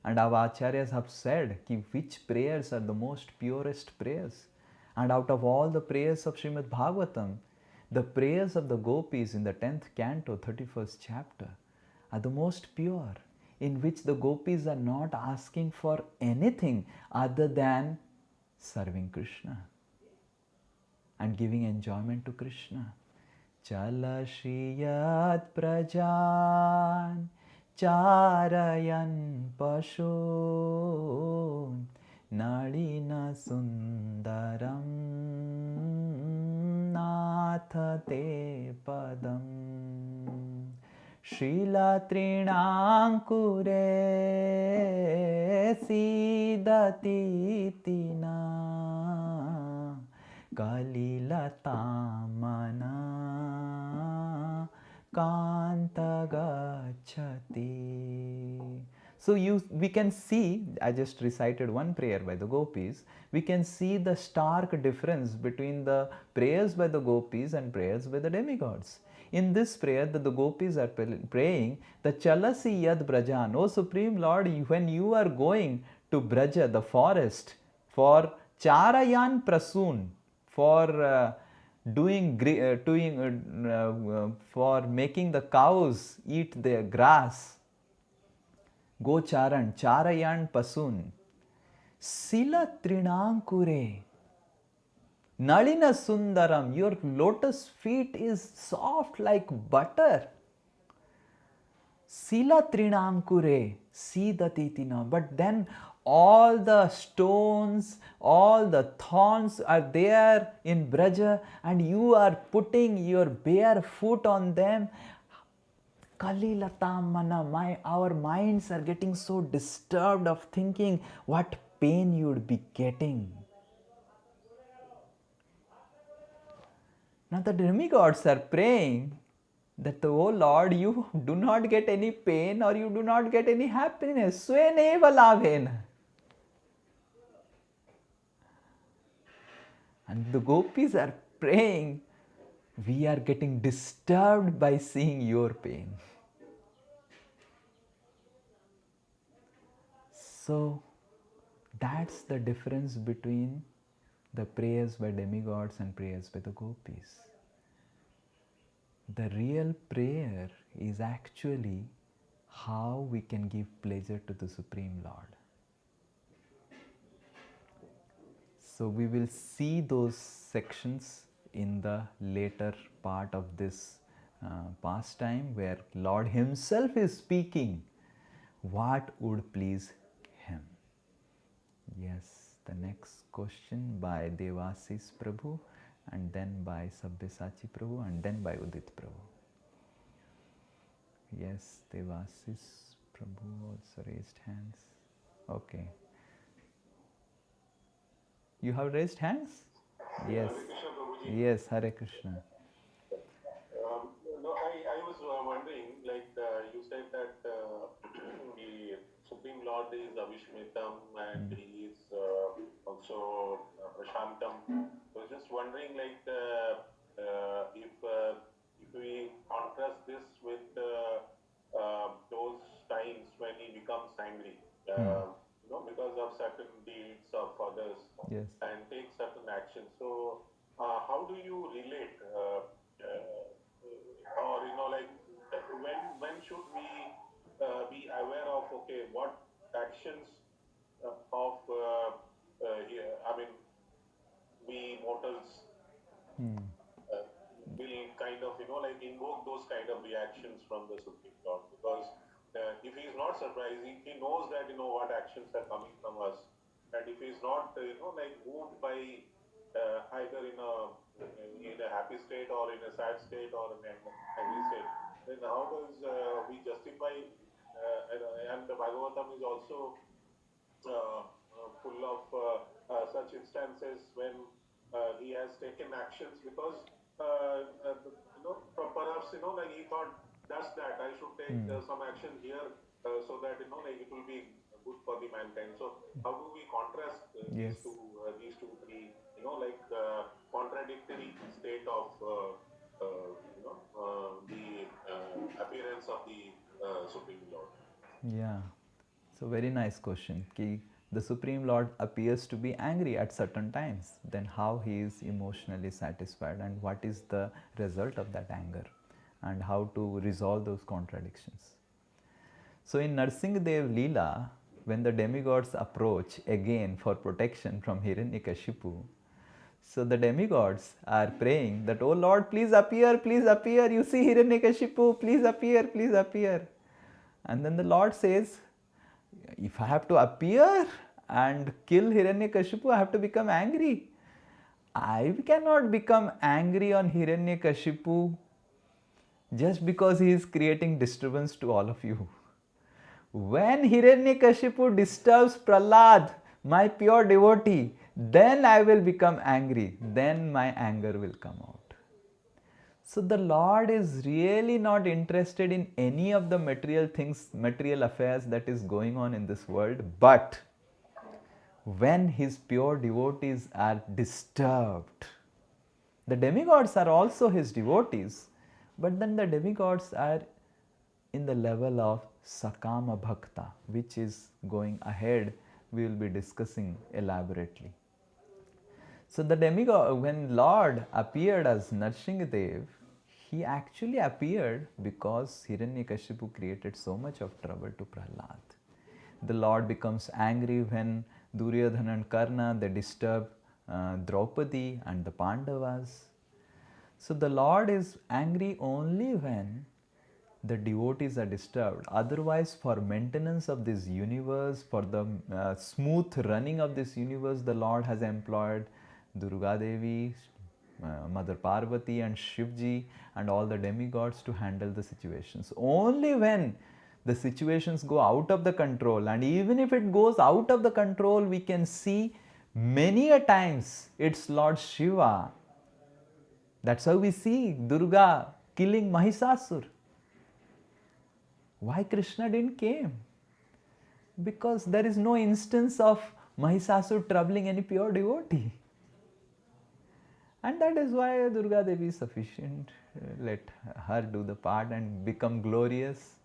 And our acharyas have said which prayers are the most purest prayers. And out of all the prayers of Srimad Bhagavatam, the prayers of the gopis in the 10th canto, 31st chapter, are the most pure, in which the gopis are not asking for anything other than serving Krishna and giving enjoyment to Krishna. Chala Shriyat Prajan Charayan Pashun Nalina Sundaram Nathate Padam Srila Trinankure Sidatitina Kalilatamana Kantagachati. So we can see, I just recited one prayer by the gopis, we can see the stark difference between the prayers by the gopis and prayers by the demigods. In this prayer that the gopis are praying, the Chalasi Yad Brajan, O Supreme Lord, when you are going to Braja, the forest, for Charayan Prasun, for for making the cows eat their grass. Gocharan, Charayan Pasun, Sila Trinankure, Nalina Sundaram, your lotus feet is soft like butter. Sila Trinankure, Sidatitina. But then all the stones, all the thorns are there in Braja, and you are putting your bare foot on them. Kalilatamana, our minds are getting so disturbed of thinking what pain you would be getting. Now the demigods are praying that, oh Lord, you do not get any pain or you do not get any happiness. Sweneva lavena. And the gopis are praying, we are getting disturbed by seeing your pain. So that's the difference between the prayers by demigods and prayers by the gopis. The real prayer is actually how we can give pleasure to the Supreme Lord. So we will see those sections in the later part of this pastime, where Lord Himself is speaking what would please Him. Yes, the next question by Devasis Prabhu, and then by Sabyasachi Prabhu, and then by Udit Prabhu. Yes, Devasis Prabhu also raised hands. Okay. You have raised hands? Yes. Hare Krishna, Prabhuji. Yes, Hare Krishna. No, I was wondering, like you said that the Supreme Lord is Avishmitam and he is also Prashantam. I was just wondering, like, if we contrast this with those times when he becomes angry, because of certain deeds of others Yes. and take certain actions. So, how do you relate? Or like when should we be aware of, okay, what actions of I mean, we mortals will kind of like invoke those kind of reactions from the Supreme Lord, because if he is not surprising, he knows that what actions are coming from us, and if he is not like moved by either in a happy state or in a sad state or in an angry state, then how does we justify? And the Bhagavatam is also full of such instances when he has taken actions because perhaps like he thought, does that I should take some action here so that like it will be good for the mankind. So how do we contrast Yes. these two, three like contradictory state of the appearance of the Supreme Lord? Yeah. So very nice question. Ki the Supreme Lord appears to be angry at certain times. Then how he is emotionally satisfied, and what is the result of that anger, and how to resolve those contradictions. So in Narsingadev Leela, when the demigods approach again for protection from Hiranyakashipu, so the demigods are praying that, oh Lord, please appear, you see Hiranyakashipu, please appear. And then the Lord says, if I have to appear and kill Hiranyakashipu, I have to become angry. I cannot become angry on Hiranyakashipu just because he is creating disturbance to all of you. When Hiranyakashipu disturbs Prahlad, my pure devotee, then I will become angry. Then my anger will come out. So the Lord is really not interested in any of the material things, material affairs that is going on in this world. But when his pure devotees are disturbed, the demigods are also his devotees, but then the demigods are in the level of Sakama Bhakta, which is going ahead, we will be discussing elaborately. So the demigod, when Lord appeared as Narsingadev, he actually appeared because Hiranyakashipu created so much of trouble to Prahlad. The Lord becomes angry when Duryodhana and Karna they disturb Draupadi and the Pandavas. So the Lord is angry only when the devotees are disturbed. Otherwise, for maintenance of this universe, for the smooth running of this universe, the Lord has employed Durga Devi, Mother Parvati, and Shivji, and all the demigods to handle the situations. Only when the situations go out of the control, and even if it goes out of the control, we can see many a times it's Lord Shiva. That's how we see Durga killing Mahisasur. Why Krishna didn't came? Because there is no instance of Mahisasur troubling any pure devotee. And that is why Durga Devi is sufficient. Let her do the part and become glorious.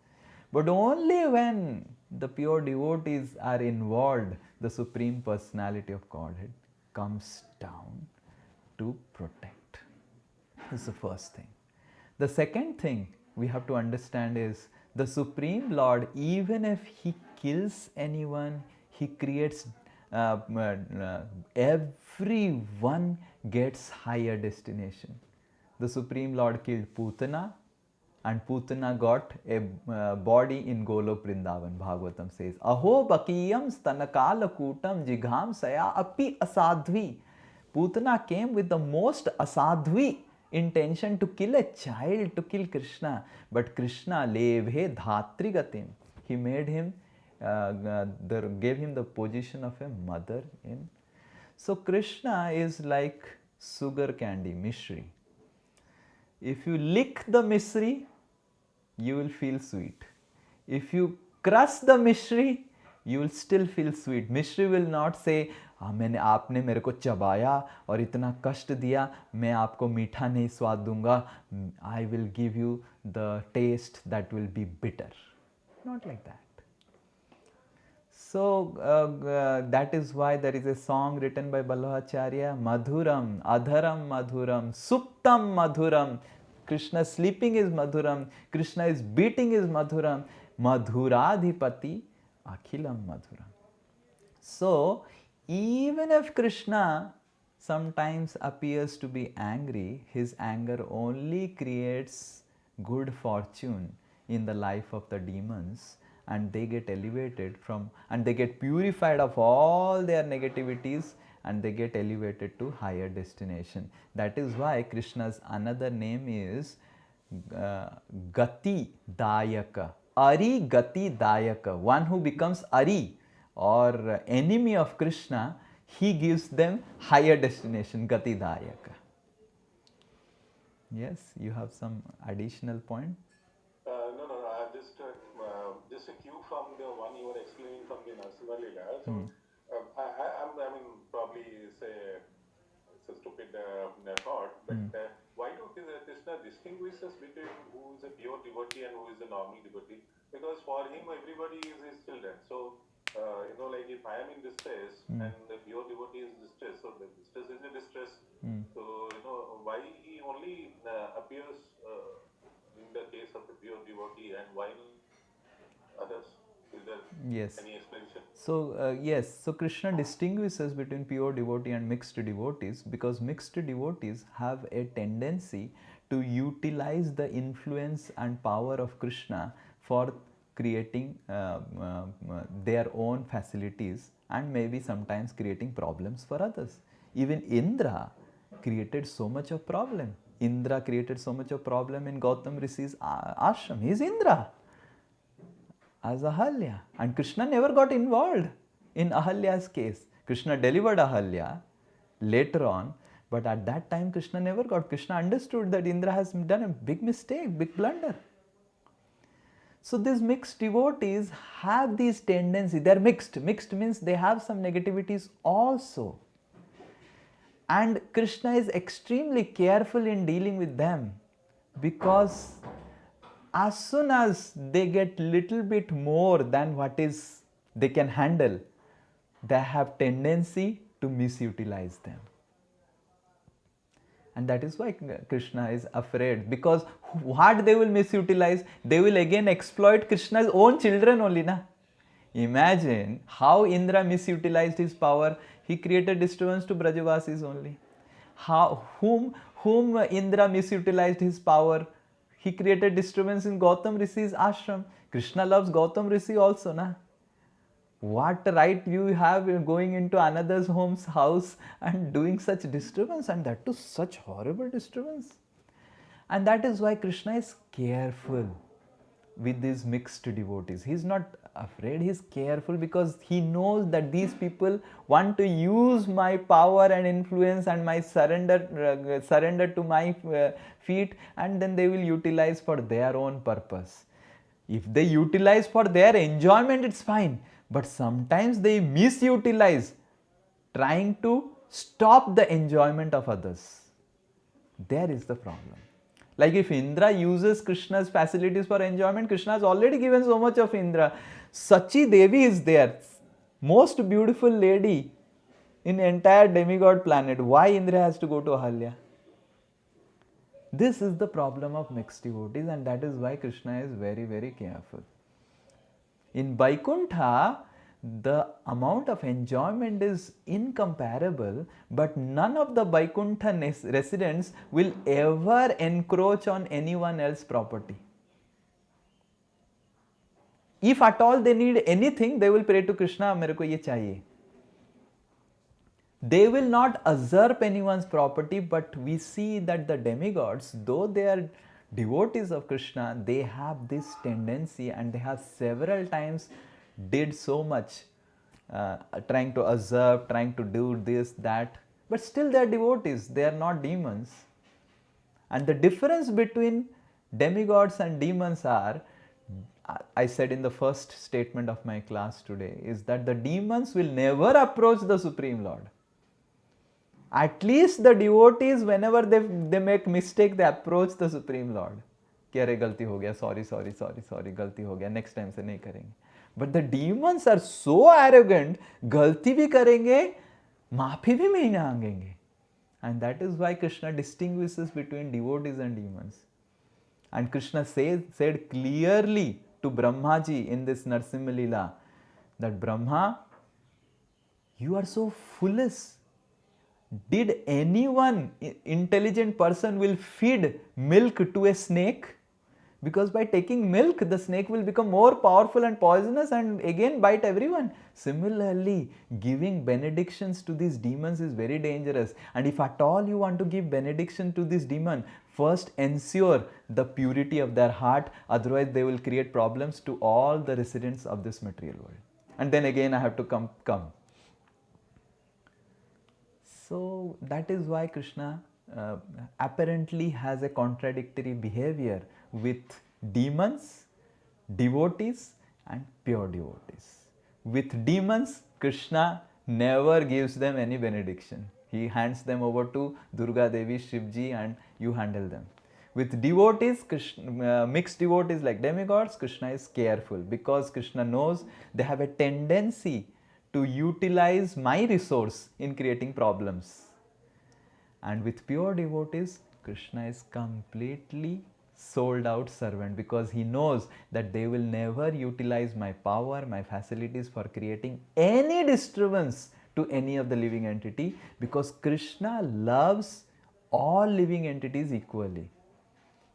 But only when the pure devotees are involved, the Supreme Personality of Godhead comes down to protect. This is the first thing. The second thing we have to understand is the Supreme Lord, even if He kills anyone, He creates everyone gets higher destination. The Supreme Lord killed Putana, and Putana got a body in Golok Vrindavan. Bhagavatam says, Aho bakiyam stanakala kutam jigham saya api asadhvi. Putana came with the most asadhvi intention to kill a child, to kill Krishna. But Krishna levhe dhatri gatim. He made him, gave him the position of a mother in. So Krishna is like sugar candy, mishri. If you lick the mishri, you will feel sweet. If you crush the mishri, you will still feel sweet. Mishri will not say, आपने मेरे को चबाया और इतना कष्ट दिया, मैं आपको मीठा नहीं स्वाद दूंगा. I will give you the taste that will be bitter. Not like that. So that is why there is a song written by Ballabhacharya, Madhuram, Adharam Madhuram, Suptam Madhuram. Krishna sleeping is Madhuram, Krishna is beating is Madhuram, Madhuradhipati Akhilam Madhuram. So even if Krishna sometimes appears to be angry, his anger only creates good fortune in the life of the demons, and they get elevated from, and they get purified of all their negativities, and they get elevated to higher destination. That is why Krishna's another name is Gati Dayaka, Ari Gati Dayaka. One who becomes Ari or enemy of Krishna, he gives them higher destination, Gati Dayaka. Yes, you have some additional point? No, I have just a cue from the one you were explaining from the Narsimha Leela. So, I mean, probably it's a stupid thought, but why do Krishna distinguishes between who is a pure devotee and who is a normal devotee? Because for him, everybody is his children. So, like if I am in distress and the pure devotee is distress, so the distress is a distress. So, why he only appears in the case of the pure devotee and why others? Is there any explanation? So yes, so Krishna distinguishes between pure devotee and mixed devotees because mixed devotees have a tendency to utilize the influence and power of Krishna for creating their own facilities and maybe sometimes creating problems for others. Even Indra created so much of problem. Indra created so much of problem in Gautam Rishi's ashram. He is Indra as Ahalya. And Krishna never got involved in Ahalya's case. Krishna delivered Ahalya later on, but at that time Krishna never got. Krishna understood that Indra has done a big mistake, big blunder. So these mixed devotees have these tendencies. They are mixed. Mixed means they have some negativities also. And Krishna is extremely careful in dealing with them because as soon as they get little bit more than what is they can handle, they have tendency to misutilize them. And that is why Krishna is afraid, because what they will misutilize, they will again exploit Krishna's own children only, na. Imagine how Indra misutilized his power. He created disturbance to Brajavasis only. How whom Indra misutilized his power, he created disturbance in Gautam Rishi's ashram. Krishna loves Gautam Rishi also, na. What right you have in going into another's house and doing such disturbance, and that too such horrible disturbance? And that is why Krishna is careful with these mixed devotees. He is not afraid, he is careful, because he knows that these people want to use my power and influence and my surrender to my feet, and then they will utilize for their own purpose. If they utilize for their enjoyment, it's fine, but sometimes they misutilize, trying to stop the enjoyment of others. There is the problem. Like if Indra uses Krishna's facilities for enjoyment, Krishna has already given so much of Indra. Sachi Devi is there, most beautiful lady in entire demigod planet. Why Indra has to go to Ahalya? This is the problem of mixed devotees, and that is why Krishna is very, very careful. In Vaikuntha, the amount of enjoyment is incomparable, but none of the Vaikuntha residents will ever encroach on anyone else's property. If at all they need anything, they will pray to Krishna, mere ko ye chahiye. They will not usurp anyone's property, but we see that the demigods, though they are devotees of Krishna, they have this tendency, and they have several times did so much trying to usurp, trying to do this, that, but still they are devotees, they are not demons. And the difference between demigods and demons are, I said in the first statement of my class today, is that the demons will never approach the Supreme Lord. At least the devotees, whenever they make mistake, they approach the Supreme Lord. कि अरे गलती हो गया, sorry, गलती हो गया, next time से नहीं करेंगे. But the demons are so arrogant, गलती भी करेंगे, माफी भी नहीं मांगेंगे. And that is why Krishna distinguishes between devotees and demons. And Krishna said clearly to Brahmaji in this Narsimha Leela that Brahma, you are so foolish. Did anyone intelligent person will feed milk to a snake? Because by taking milk, the snake will become more powerful and poisonous and again bite everyone. Similarly, giving benedictions to these demons is very dangerous. And if at all you want to give benediction to this demon, first ensure the purity of their heart, otherwise they will create problems to all the residents of this material world. And then again I have to come. So that is why Krishna apparently has a contradictory behavior with demons, devotees and pure devotees. With demons, Krishna never gives them any benediction. He hands them over to Durga Devi, Shivji, and you handle them. With devotees, mixed devotees like demigods, Krishna is careful, because Krishna knows they have a tendency to utilize my resource in creating problems. And with pure devotees, Krishna is completely sold out servant, because he knows that they will never utilize my power, my facilities for creating any disturbance to any of the living entity, because Krishna loves all living entities equally.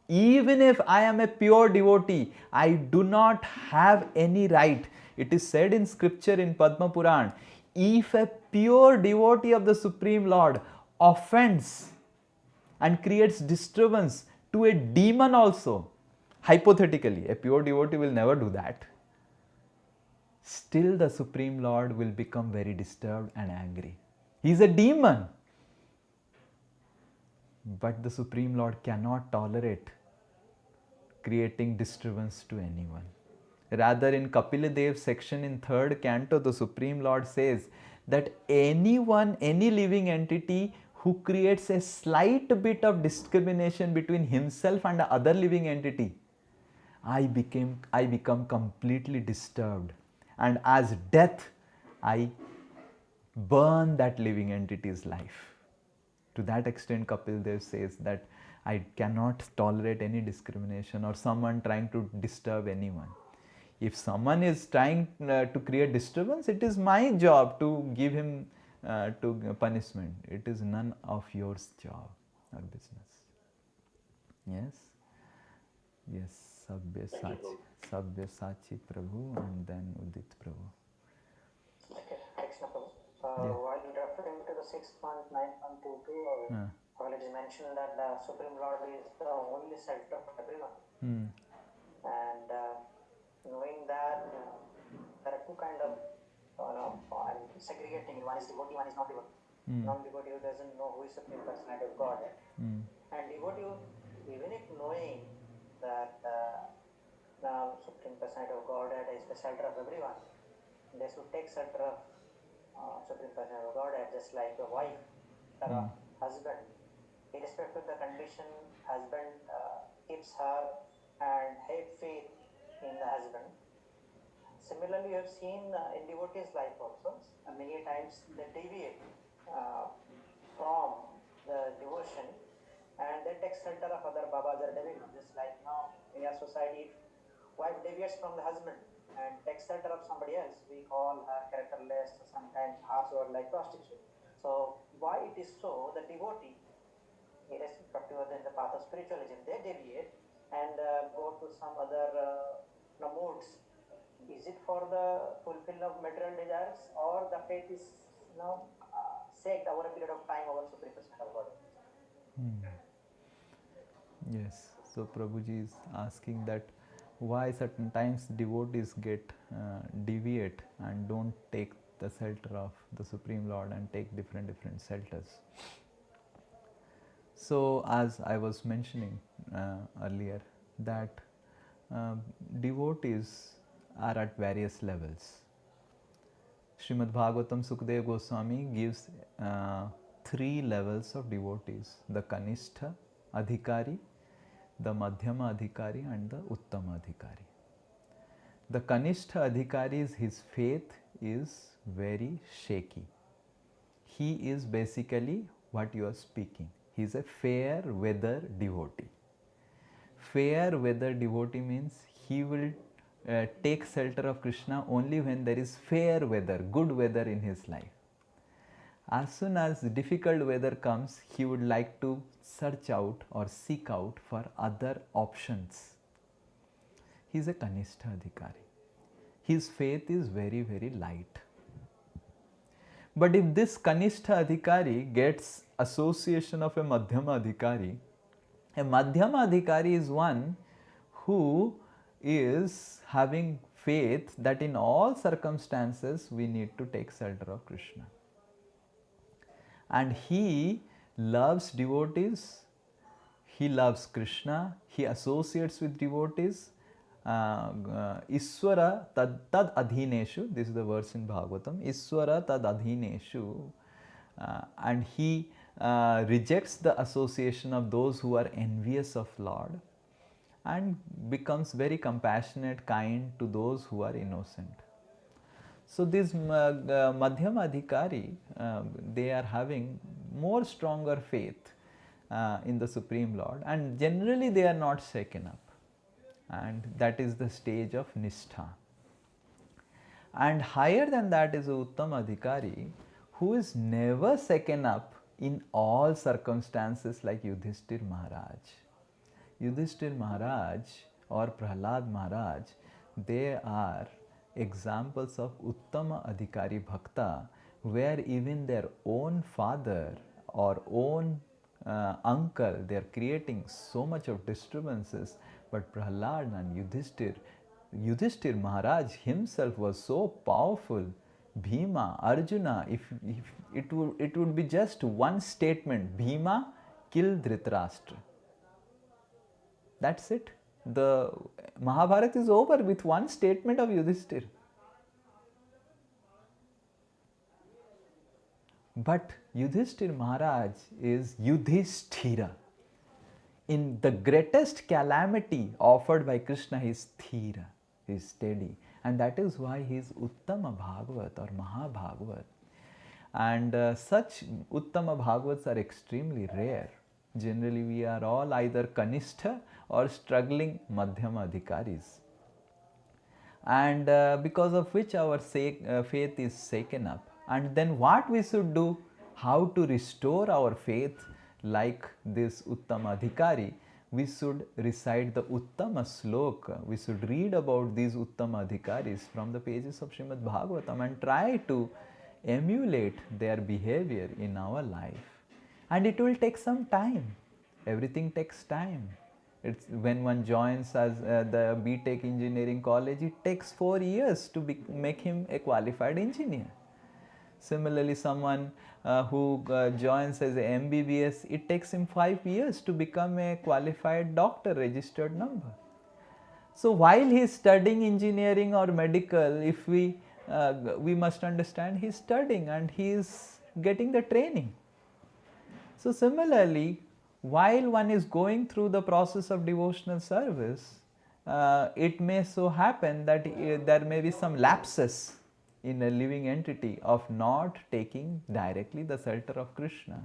Even if I am a pure devotee, I do not have any right. It is said in scripture in Padma Puran, if a pure devotee of the Supreme Lord offends and creates disturbance to a demon also, hypothetically, a pure devotee will never do that, still the Supreme Lord will become very disturbed and angry. He is a demon. But the Supreme Lord cannot tolerate creating disturbance to anyone. Rather, in Kapila Dev's section in 3rd canto, the Supreme Lord says that anyone, any living entity who creates a slight bit of discrimination between himself and other living entity, I become completely disturbed, and as death, I burn that living entity's life. To that extent, Kapil Dev says that I cannot tolerate any discrimination or someone trying to disturb anyone. If someone is trying to create disturbance, it is my job to give him to punishment. It is none of yours job or business. Yes, yes, Sabya Sachi Prabhu and then Udit Prabhu. Okay, Krishna Prabhu. Yeah. While referring to the 6th month, 9th month, 2, it is mentioned that the Supreme Lord is the only shelter for everyone. And knowing that there are two kind of I'm segregating. One is devotee, one is not devotee. Non-devotee who doesn't know who is Supreme Personality of God. And devotee, even if knowing that the Supreme Personality of Godhead is the shelter of everyone, they should take shelter of Supreme Personality of Godhead, just like a wife or a husband. Irrespective of the condition, husband keeps her and have faith in the husband. Similarly, you have seen in devotees' life also, many times they deviate from the devotion and they take shelter of other babas or demigods. Just like now in our society, if wife deviates from the husband and takes shelter of somebody else, we call her characterless, sometimes harsh word like prostitute. So why it is so? The devotee, irrespective of the path of spiritualism, they deviate and go to some other modes. Is it for the fulfilling of material desires, or the faith is sake over a period of time over Supreme Personality of God? Yes, so Prabhuji is asking that why certain times devotees get deviate and don't take the shelter of the Supreme Lord and take different shelters. So as I was mentioning earlier that devotees are at various levels. Srimad Bhagavatam Sukadeva Goswami gives 3 levels of devotees: the Kanistha Adhikari, the Madhyama Adhikari and the Uttama Adhikari. The Kanistha Adhikari, his faith is very shaky. He is basically what you are speaking. He is a fair weather devotee. Fair weather devotee means he will take shelter of Krishna only when there is fair weather, good weather in his life. As soon as difficult weather comes, he would like to search out or seek out for other options. He is a Kanistha Adhikari. His faith is very light. But if this Kanistha Adhikari gets association of a Madhyama Adhikari, a Madhyama Adhikari is one who is having faith that in all circumstances we need to take shelter of Krishna. And he loves devotees, he loves Krishna, he associates with devotees. Iswara tad adhineshu, this is the verse in Bhagavatam, Iswara tad adhineshu, and he rejects the association of those who are envious of Lord and becomes very compassionate, kind to those who are innocent. So these Madhyama Adhikari, they are having more stronger faith in the Supreme Lord, and generally they are not shaken up, and that is the stage of Nishtha. And higher than that is Uttama Adhikari, who is never shaken up in all circumstances, like Yudhishthir Maharaj. Yudhishthir Maharaj or Prahlad Maharaj, they are examples of Uttama Adhikari Bhakta, where even their own father or own uncle, they are creating so much of disturbances, but Prahlad and Yudhishthir Maharaj himself was so powerful. Bhima, Arjuna, if it would be just one statement, Bhima kill Dhritarashtra. That's it. The Mahabharata is over with one statement of Yudhishthir. But Yudhishthir Maharaj is Yudhishthira. In the greatest calamity offered by Krishna, he is Thira, he is steady. And that is why he is Uttama Bhagavat or Mahabhagavat. And such Uttama Bhagavats are extremely rare. Generally, we are all either Kanistha or struggling Madhyama Adhikaris, and because of which our faith is shaken up. And then what we should do, how to restore our faith like this Uttama Adhikari? We should recite the Uttama Sloka. We should read about these Uttama Adhikaris from the pages of Srimad Bhagavatam and try to emulate their behavior in our life. And it will take some time. Everything takes time. It's when one joins as the BTech engineering college, it takes 4 years to make him a qualified engineer. Similarly, someone who joins as a MBBS, it takes him 5 years to become a qualified doctor, registered number. So while he is studying engineering or medical, if we must understand he is studying and he is getting the training. So similarly, while one is going through the process of devotional service, it may so happen that there may be some lapses in a living entity of not taking directly the shelter of Krishna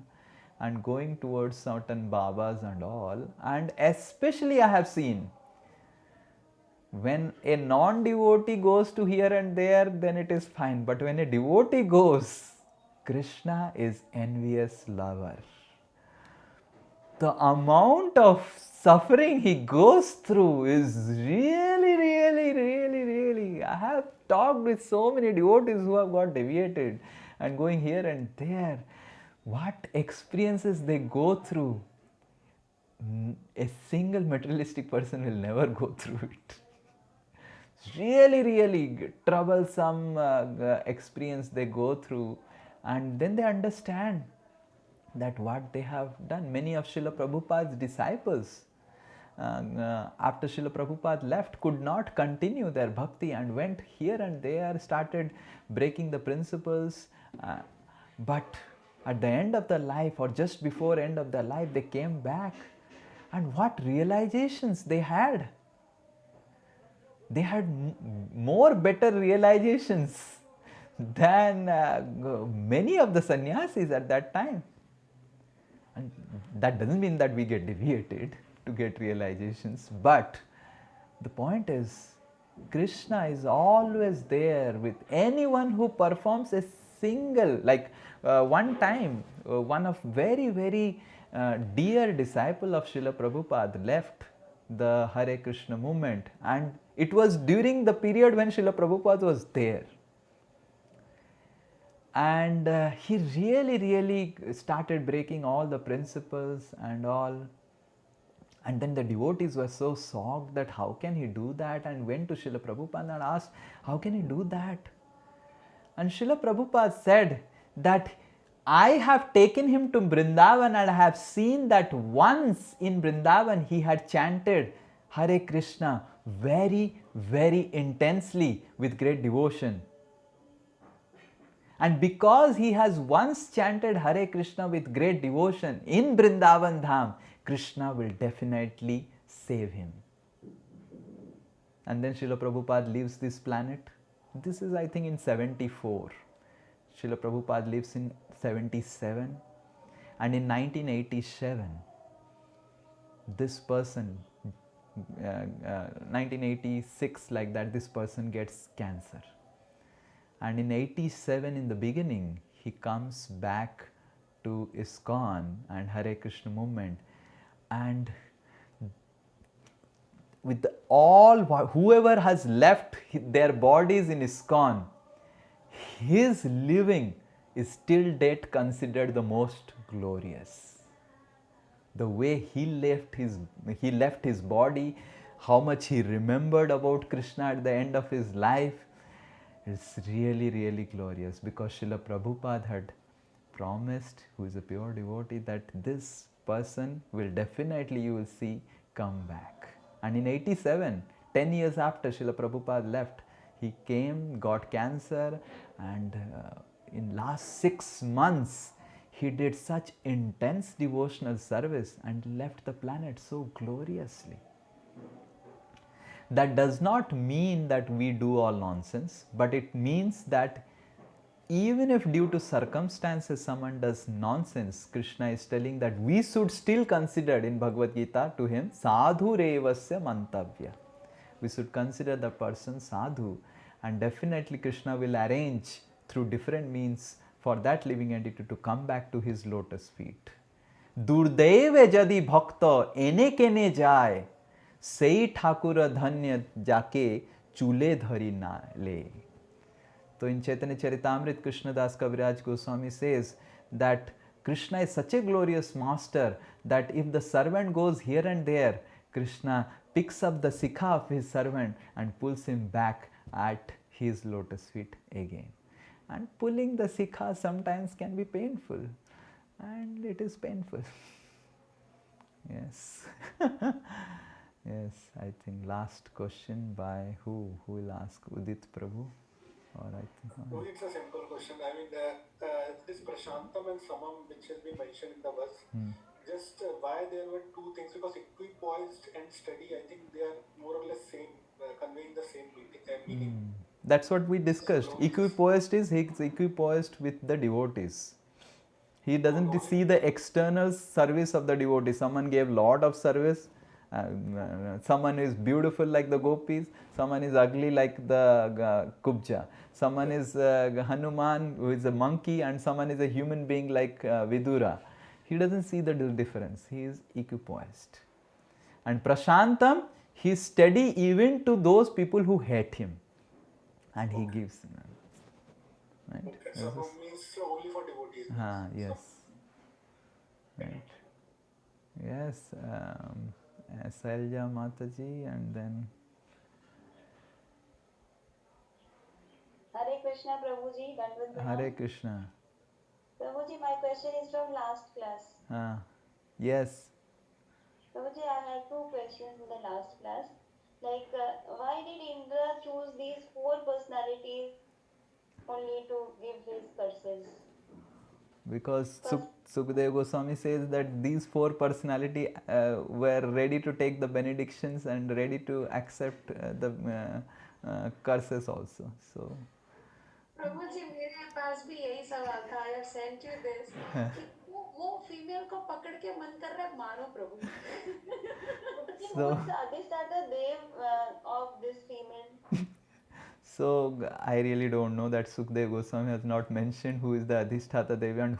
and going towards certain Babas and all. And especially I have seen, when a non-devotee goes to here and there, then it is fine. But when a devotee goes, Krishna is envious lover. The amount of suffering he goes through is really. I have talked with so many devotees who have got deviated and going here and there. What experiences they go through, a single materialistic person will never go through it. Really troublesome experience they go through, and then they understand that what they have done. Many of Srila Prabhupada's disciples, after Srila Prabhupada left, could not continue their bhakti and went here and there, started breaking the principles, but at the end of their life or just before end of their life, they came back, and what realizations they had. They had more better realizations than many of the sannyasis at that time. And that doesn't mean that we get deviated to get realizations, but the point is, Krishna is always there with anyone who performs a single, like one time, one of very dear disciple of Srila Prabhupada left the Hare Krishna movement, and it was during the period when Srila Prabhupada was there. And he really started breaking all the principles and all. And then the devotees were so shocked that how can he do that, and went to Srila Prabhupada and asked, how can he do that? And Srila Prabhupada said that I have taken him to Vrindavan and I have seen that once in Vrindavan he had chanted Hare Krishna very intensely with great devotion. And because he has once chanted Hare Krishna with great devotion in Vrindavan Dham, Krishna will definitely save him. And then Srila Prabhupada leaves this planet. This is, I think, in 74. Srila Prabhupada lives in 77. And in 1987, this person, 1986, like that, this person gets cancer. And in 87, in the beginning, he comes back to ISKCON and Hare Krishna movement, and with whoever has left their bodies in ISKCON, his living is till date considered the most glorious. The way he left his body, how much he remembered about Krishna at the end of his life, it's really glorious, because Srila Prabhupada had promised, who is a pure devotee, that this person will definitely, you will see, come back. And in 87, 10 years after Srila Prabhupada left, he came, got cancer, and in last 6 months, he did such intense devotional service and left the planet so gloriously. That does not mean that we do all nonsense, but it means that even if due to circumstances someone does nonsense, Krishna is telling that we should still consider in Bhagavad Gita to him sadhu revasya mantavya. We should consider the person sadhu, and definitely Krishna will arrange through different means for that living entity to come back to his lotus feet. दुर्दैव यदि भक्त एने केने जाए सेई ठाकुर धन्य जाके चूले धरी ना ले. So in Chaitanya Charitamrita, Krishnadas Kaviraj Goswami says that Krishna is such a glorious master that if the servant goes here and there, Krishna picks up the sikha of his servant and pulls him back at his lotus feet again. And pulling the sikha sometimes can be painful, and it is painful. Yes. Yes, I think last question by who? Who will ask? Udit Prabhu? Or I think. No, it's a simple question. I mean, this Prashantam and Samam, which has been mentioned in the verse, just why there were two things, because equipoised and steady, I think they are more or less same, conveying the same meaning. That's what we discussed. Equipoised is he's equipoised with the devotees. He doesn't see the external service of the devotee. Someone gave lot of service. Someone is beautiful like the gopis. Someone is ugly like the Kubja. Someone is Hanuman, who is a monkey, and someone is a human being like Vidura. He doesn't see the difference. He is equipoised. And Prashantam, he is steady even to those people who hate him. And he gives. Right? Okay, Samam means only for devotees. Yes. Right. Yes. Salja Mataji, and then. Hare Krishna, Prabhuji. That was the Hare Krishna. Prabhuji, my question is from last class. Yes. Prabhuji, I had two questions in the last class. Like, why did Indra choose these four personalities only to give his curses? Because Sukadeva Goswami says that these four personalities were ready to take the benedictions and ready to accept the curses also. So. प्रभु जी मेरे पास भी यही सवाल था. I have sent you this. वो female को पकड़ के मन कर रहा है मारो प्रभु. Who is the Adhisthata Dev of this female? So I really don't know that Sukadeva Goswami has not mentioned who is the Adhisthata Devi and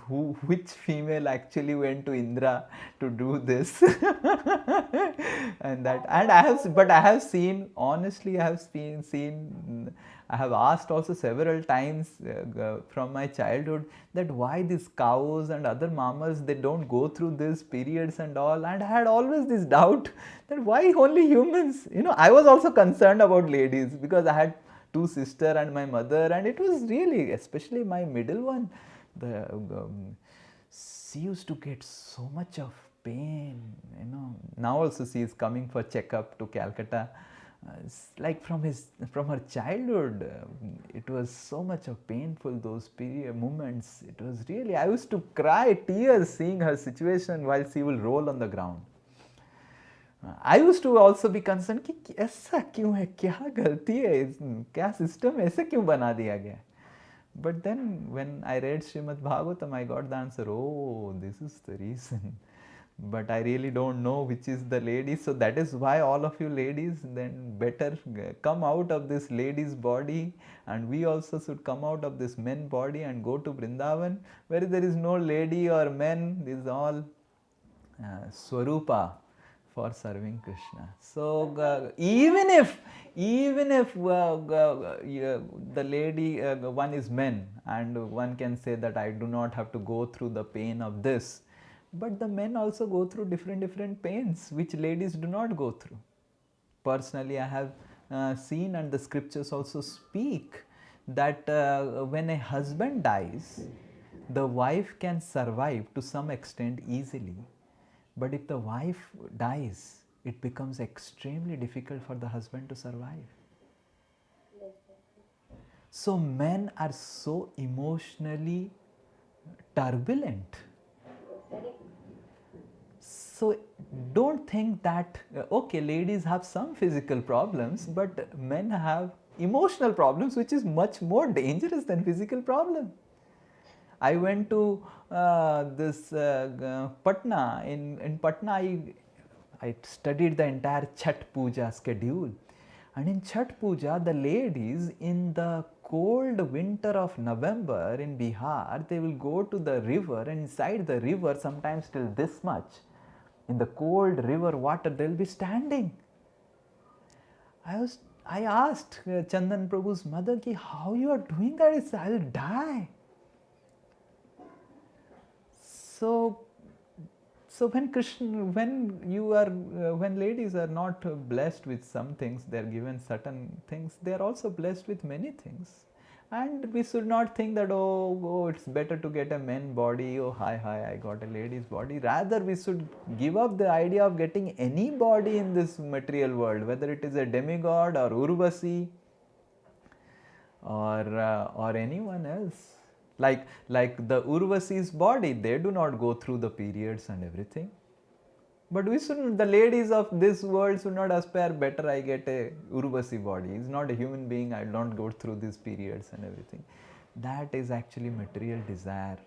which female actually went to Indra to do this. And I have seen, honestly, I have seen, I have asked also several times from my childhood that why these cows and other mammals, they don't go through these periods and all, and I had always this doubt that why only humans. I was also concerned about ladies because I had two sisters and my mother, and it was really, especially my middle one, she used to get so much of pain. Now also she is coming for checkup to Calcutta. Like from her childhood, it was so much of painful, those moments. It was really, I used to cry tears seeing her situation while she will roll on the ground. I used to also be concerned कि ऐसा क्यों है, क्या गलती है, क्या system ऐसे क्यों बना दिया गया. But then when I read Srimad Bhagavatam, I got the answer, oh, this is the reason. But I really don't know which is the lady. So that is why all of you ladies then better come out of this lady's body, and we also should come out of this men body and go to Vrindavan, where there is no lady or men. This is all Swarupa for serving Krishna. So even if the lady, one is men, and one can say that I do not have to go through the pain of this, but the men also go through different pains which ladies do not go through. Personally, I have seen, and the scriptures also speak, that when a husband dies, the wife can survive to some extent easily. But if the wife dies, it becomes extremely difficult for the husband to survive. So men are so emotionally turbulent. So don't think that, okay, ladies have some physical problems, but men have emotional problems, which is much more dangerous than physical problem. I went to this Patna. In Patna, I studied the entire Chhat Puja schedule. And in Chhat Puja, the ladies in the cold winter of November in Bihar, they will go to the river, and inside the river, sometimes till this much, in the cold river water, they will be standing. I asked Chandan Prabhu's mother, ki, how you are doing that? I will die. So, when ladies are not blessed with some things, they are given certain things. They are also blessed with many things, and we should not think that it's better to get a man body. Oh, hi, I got a lady's body. Rather, we should give up the idea of getting any body in this material world, whether it is a demigod or Urvasi or anyone else. Like the Urvasi's body, they do not go through the periods and everything. But we shouldn't, the ladies of this world should not aspire better. I get a Urvasi body. He's not a human being. I don't go through these periods and everything. That is actually material desire.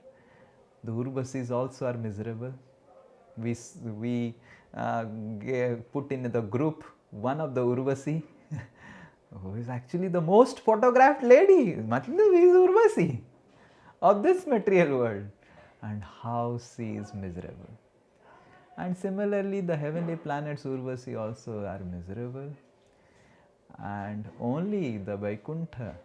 The Urvasis also are miserable. We put in the group one of the Urvasi who is actually the most photographed lady. Matlab is Urvasi of this material world, and how she is miserable. And similarly, the heavenly planets Urvasi also are miserable, and only the Vaikuntha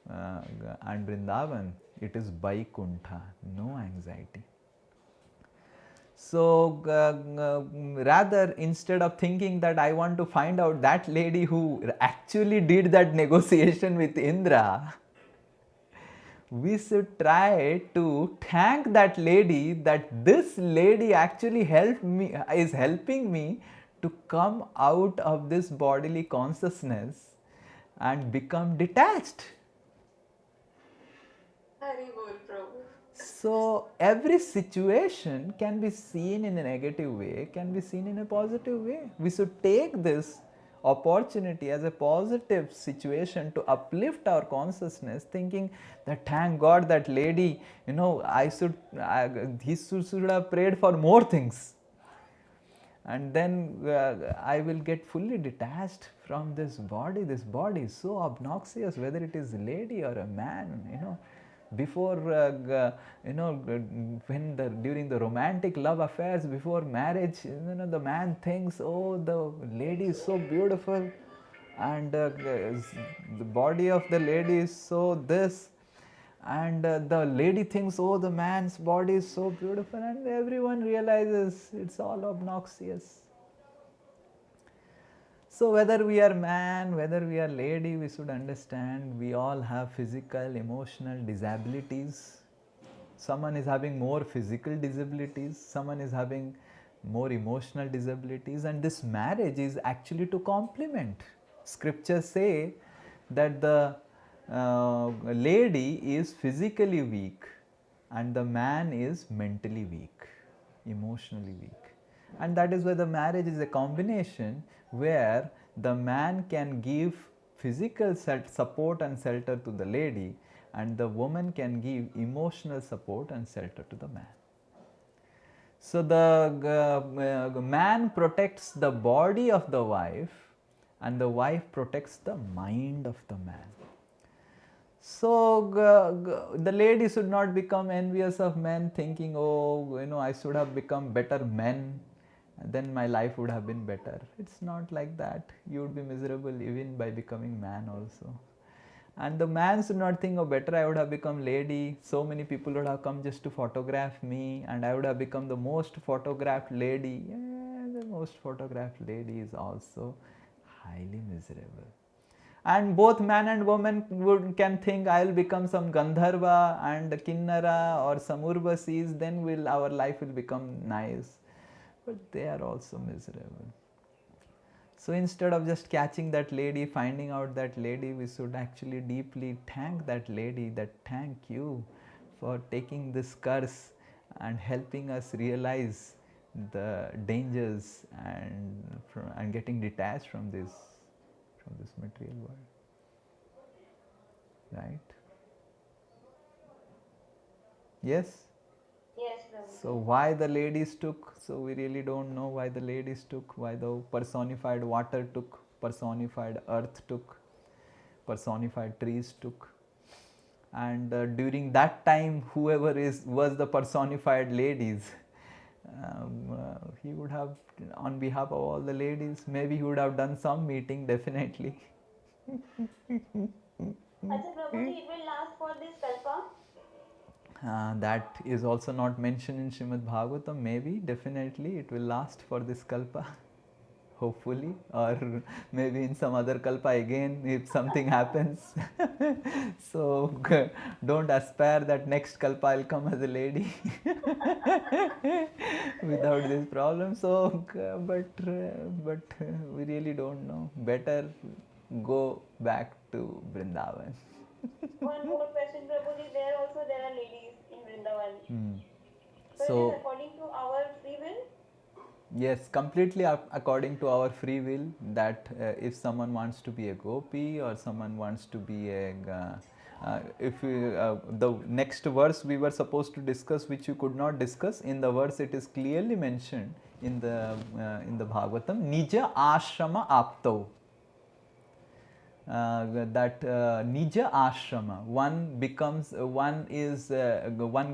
and Vrindavan, it is Vaikuntha, no anxiety. So, rather, instead of thinking that I want to find out that lady who actually did that negotiation with Indra, we should try to thank that lady, that this lady actually is helping me to come out of this bodily consciousness and become detached. Hari bol, Prabhu. So every situation can be seen in a negative way, can be seen in a positive way. We should take this opportunity as a positive situation to uplift our consciousness, thinking that thank God that lady, he should have prayed for more things, and then I will get fully detached from this body. This body is so obnoxious, whether it is a lady or a man. Before during the romantic love affairs before marriage, the man thinks, oh, the lady is so beautiful, and the body of the lady is so this, and the lady thinks, oh, the man's body is so beautiful, and everyone realizes it's all obnoxious. So whether we are man, whether we are lady, we should understand we all have physical, emotional disabilities. Someone is having more physical disabilities, someone is having more emotional disabilities, and this marriage is actually to complement. Scriptures say that the lady is physically weak and the man is mentally weak, emotionally weak. And that is why the marriage is a combination where the man can give physical support and shelter to the lady, and the woman can give emotional support and shelter to the man. So the man protects the body of the wife, and the wife protects the mind of the man. So the lady should not become envious of men, thinking, oh, I should have become better men, then my life would have been better. It's not like that. You would be miserable even by becoming man also. And the man should not think, oh, better I would have become lady. So many people would have come just to photograph me, and I would have become the most photographed lady. Yeah, the most photographed lady is also highly miserable. And both man and woman can think, I will become some Gandharva and Kinnara or some Urvasis, then our life will become nice. But they are also miserable. So instead of just catching that lady, finding out that lady, we should actually deeply thank that lady, that thank you for taking this curse and helping us realize the dangers and getting detached from this material world. right? Yes. Yes, Prabhuji. So why the ladies took? So we really don't know why the ladies took, why the personified water took, personified earth took, personified trees took. And during that time, whoever was the personified ladies, he would have, on behalf of all the ladies, maybe he would have done some meeting, definitely. Acha Prabhuji, it will last for this kalpa? That is also not mentioned in Srimad Bhagavatam. Maybe, definitely, it will last for this kalpa, hopefully, or maybe in some other kalpa again if something happens. So don't aspire that next kalpa I'll come as a lady without this problem. So, but we really don't know. Better go back to Vrindavan. One more question, Prabhuji. There are ladies in Vrindavan. So it is So, according to our free will? yes, completely according to our free will, that if someone wants to be a gopi or someone wants to be a if we, the next verse we were supposed to discuss, which you could not discuss, in the verse it is clearly mentioned in the Bhagavatam, Nija Ashrama Aptau. That Nija Ashrama, one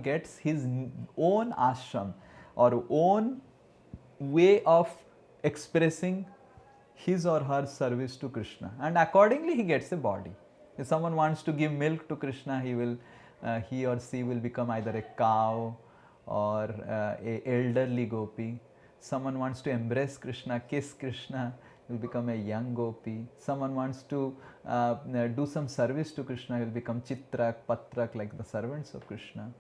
gets his own ashram or own way of expressing his or her service to Krishna, and accordingly he gets a body. If someone wants to give milk to Krishna, he or she will become either a cow or a elderly gopi. Someone wants to embrace Krishna, kiss Krishna, will become a young gopi. Someone wants to do some service to Krishna, will become Chitrak, Patrak, like the servants of Krishna.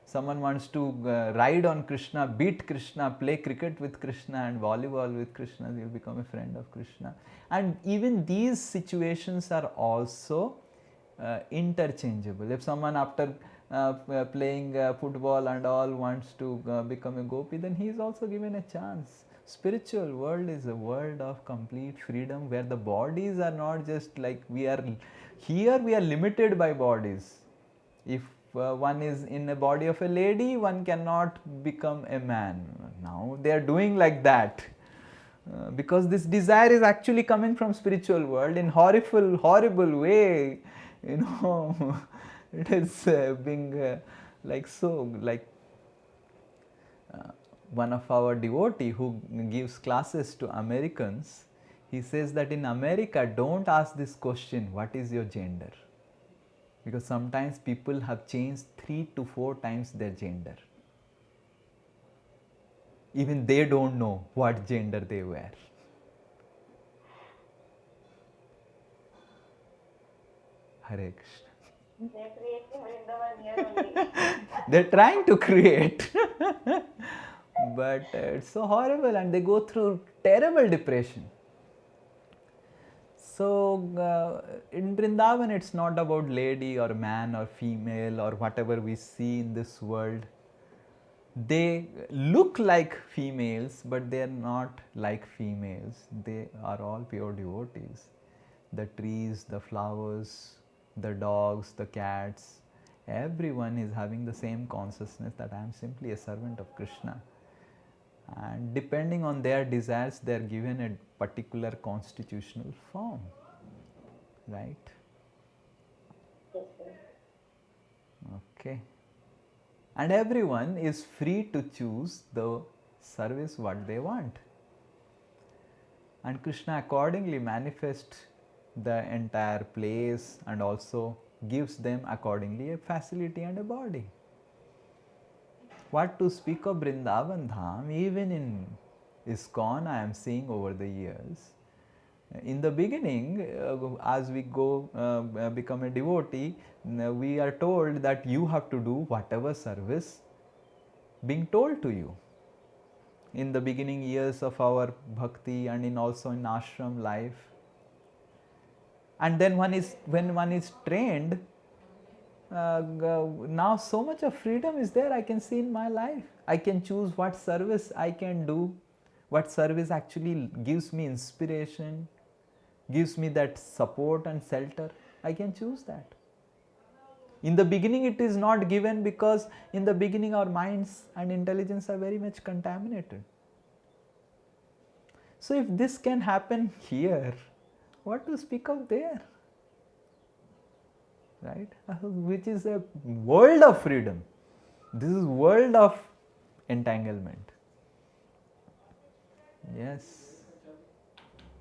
Someone wants to ride on Krishna, beat Krishna, play cricket with Krishna and volleyball with Krishna, they will become a friend of Krishna. And even these situations are also interchangeable. If someone after playing football and all wants to become a gopi, then he is also given a chance. Spiritual world is a world of complete freedom, where the bodies are not just like we are here. We are limited by bodies. If one is in a body of a lady, one cannot become a man. Now they are doing like that. Because this desire is actually coming from spiritual world in horrible way, you know. It is being like so, like one of our devotee who gives classes to Americans, he says that in America, don't ask this question, what is your gender? Because sometimes people have changed 3 to 4 times their gender. Even they don't know what gender they were. Hare Krishna. They are creating Vrindavan here only. They're trying to create. But it's so horrible, and they go through terrible depression. So in Vrindavan, it's not about lady or man or female or whatever we see in this world. They look like females, but they are not like females. They are all pure devotees. The trees, the flowers, the dogs, the cats, everyone is having the same consciousness that I am simply a servant of Krishna. And depending on their desires, they are given a particular constitutional form, right? Yes, sir. Okay. And everyone is free to choose the service what they want. And Krishna accordingly manifests the entire place and also gives them accordingly a facility and a body. What to speak of Vrindavan Dham, even in ISKCON I am seeing over the years. In the beginning, as we go become a devotee, we are told that you have to do whatever service being told to you. In the beginning years of our bhakti and in also in ashram life. And then when one is trained, now so much of freedom is there I can see in my life. I can choose what service I can do, what service actually gives me inspiration, gives me that support and shelter. I can choose that. In the beginning it is not given because in the beginning our minds and intelligence are very much contaminated. So if this can happen here, what to speak of there? Right? Which is a world of freedom. This is world of entanglement. Yes.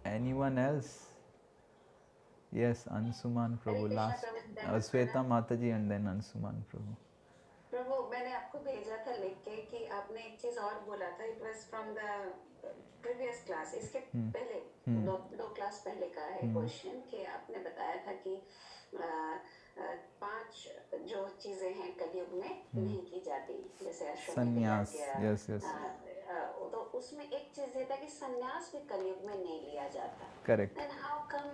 Anyone else? Yes, Ansuman Prabhu. Krishna Last Prabhu, Sweta Mataji and then Ansuman Prabhu. प्रभु मैंने आपको भेजा था लिख के कि आपने एक चीज और बोला था. It was from the previous class. इसके पहले दो क्लास पहले का है क्वेश्चन कि आपने बताया था कि 5 जो चीजें हैं कलयुग में नहीं की जाती, जैसे अश्वमेध यज्ञ. Yes, yes. तो उसमें एक चीज ये था कि संन्यास भी कलयुग में नहीं लिया जाता. Correct. Then how come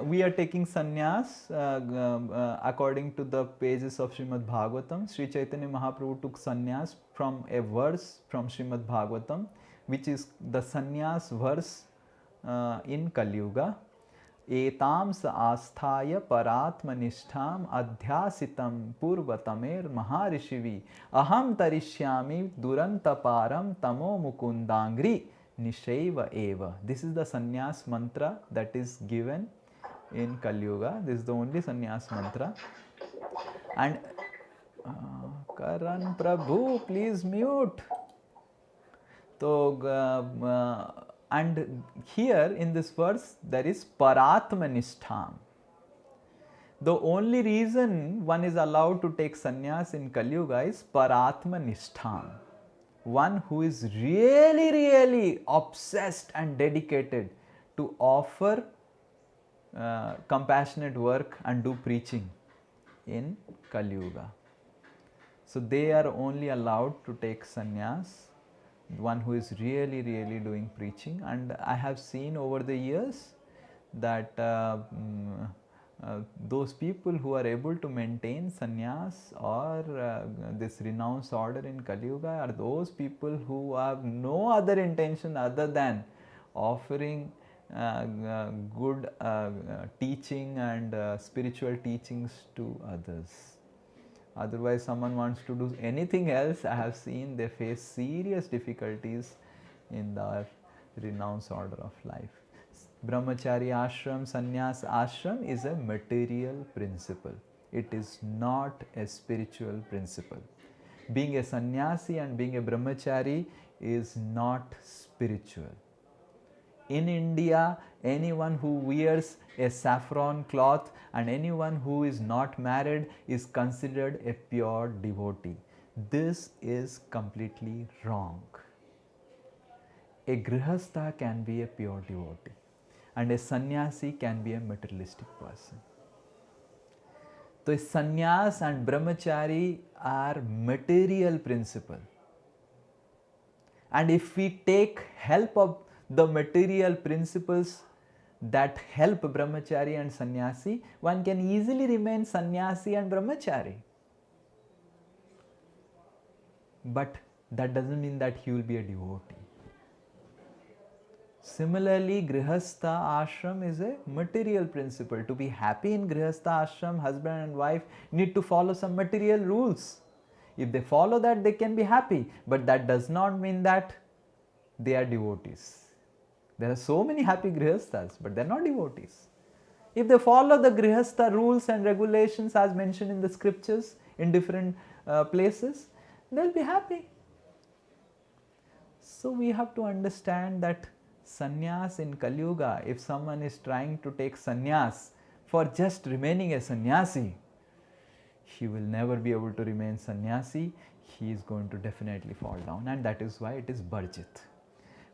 We are taking sannyas according to the pages of Srimad Bhagavatam. Sri Chaitanya Mahaprabhu took sannyas from a verse from Srimad Bhagavatam, which is the sannyas verse in Kali Yuga. Etam sa asthaya paratmanishtham adhyasitam purvatamer maharishivi aham tarishyami durantaparam tamo mukundangri nishaiva eva. This is the sannyas mantra that is given in Kali Yuga. This is the only sannyas mantra. And Karan Prabhu, please mute. So, and here in this verse there is paratmanishtham. The only reason one is allowed to take sannyas in Kali Yuga is paratmanishtham. One who is really, really obsessed and dedicated to offer compassionate work and do preaching in Kali Yuga. So they are only allowed to take sannyas, one who is really, really doing preaching. And I have seen over the years that those people who are able to maintain sannyas or this renounced order in Kali Yuga are those people who have no other intention other than offering good teaching and spiritual teachings to others. Otherwise, someone wants to do anything else, I have seen they face serious difficulties in the renounced order of life. Brahmachari ashram, sannyas ashram is a material principle. It is not a spiritual principle. Being a sannyasi and being a brahmachari is not spiritual. In India, anyone who wears a saffron cloth and anyone who is not married is considered a pure devotee. This is completely wrong. A grihastha can be a pure devotee and a sannyasi can be a materialistic person. So sannyas and brahmachari are material principle. And if we take help of the material principles that help brahmachari and sannyasi, one can easily remain sannyasi and brahmachari. But that doesn't mean that he will be a devotee. Similarly, grihastha ashram is a material principle. To be happy in grihastha ashram, husband and wife need to follow some material rules. If they follow that, they can be happy. But that does not mean that they are devotees. There are so many happy grihasthas, but they are not devotees. If they follow the grihastha rules and regulations as mentioned in the scriptures in different places, they will be happy. So we have to understand that sannyas in Kali Yuga, if someone is trying to take sannyas for just remaining a sannyasi, he will never be able to remain sannyasi. He is going to definitely fall down, and that is why it is Barjit.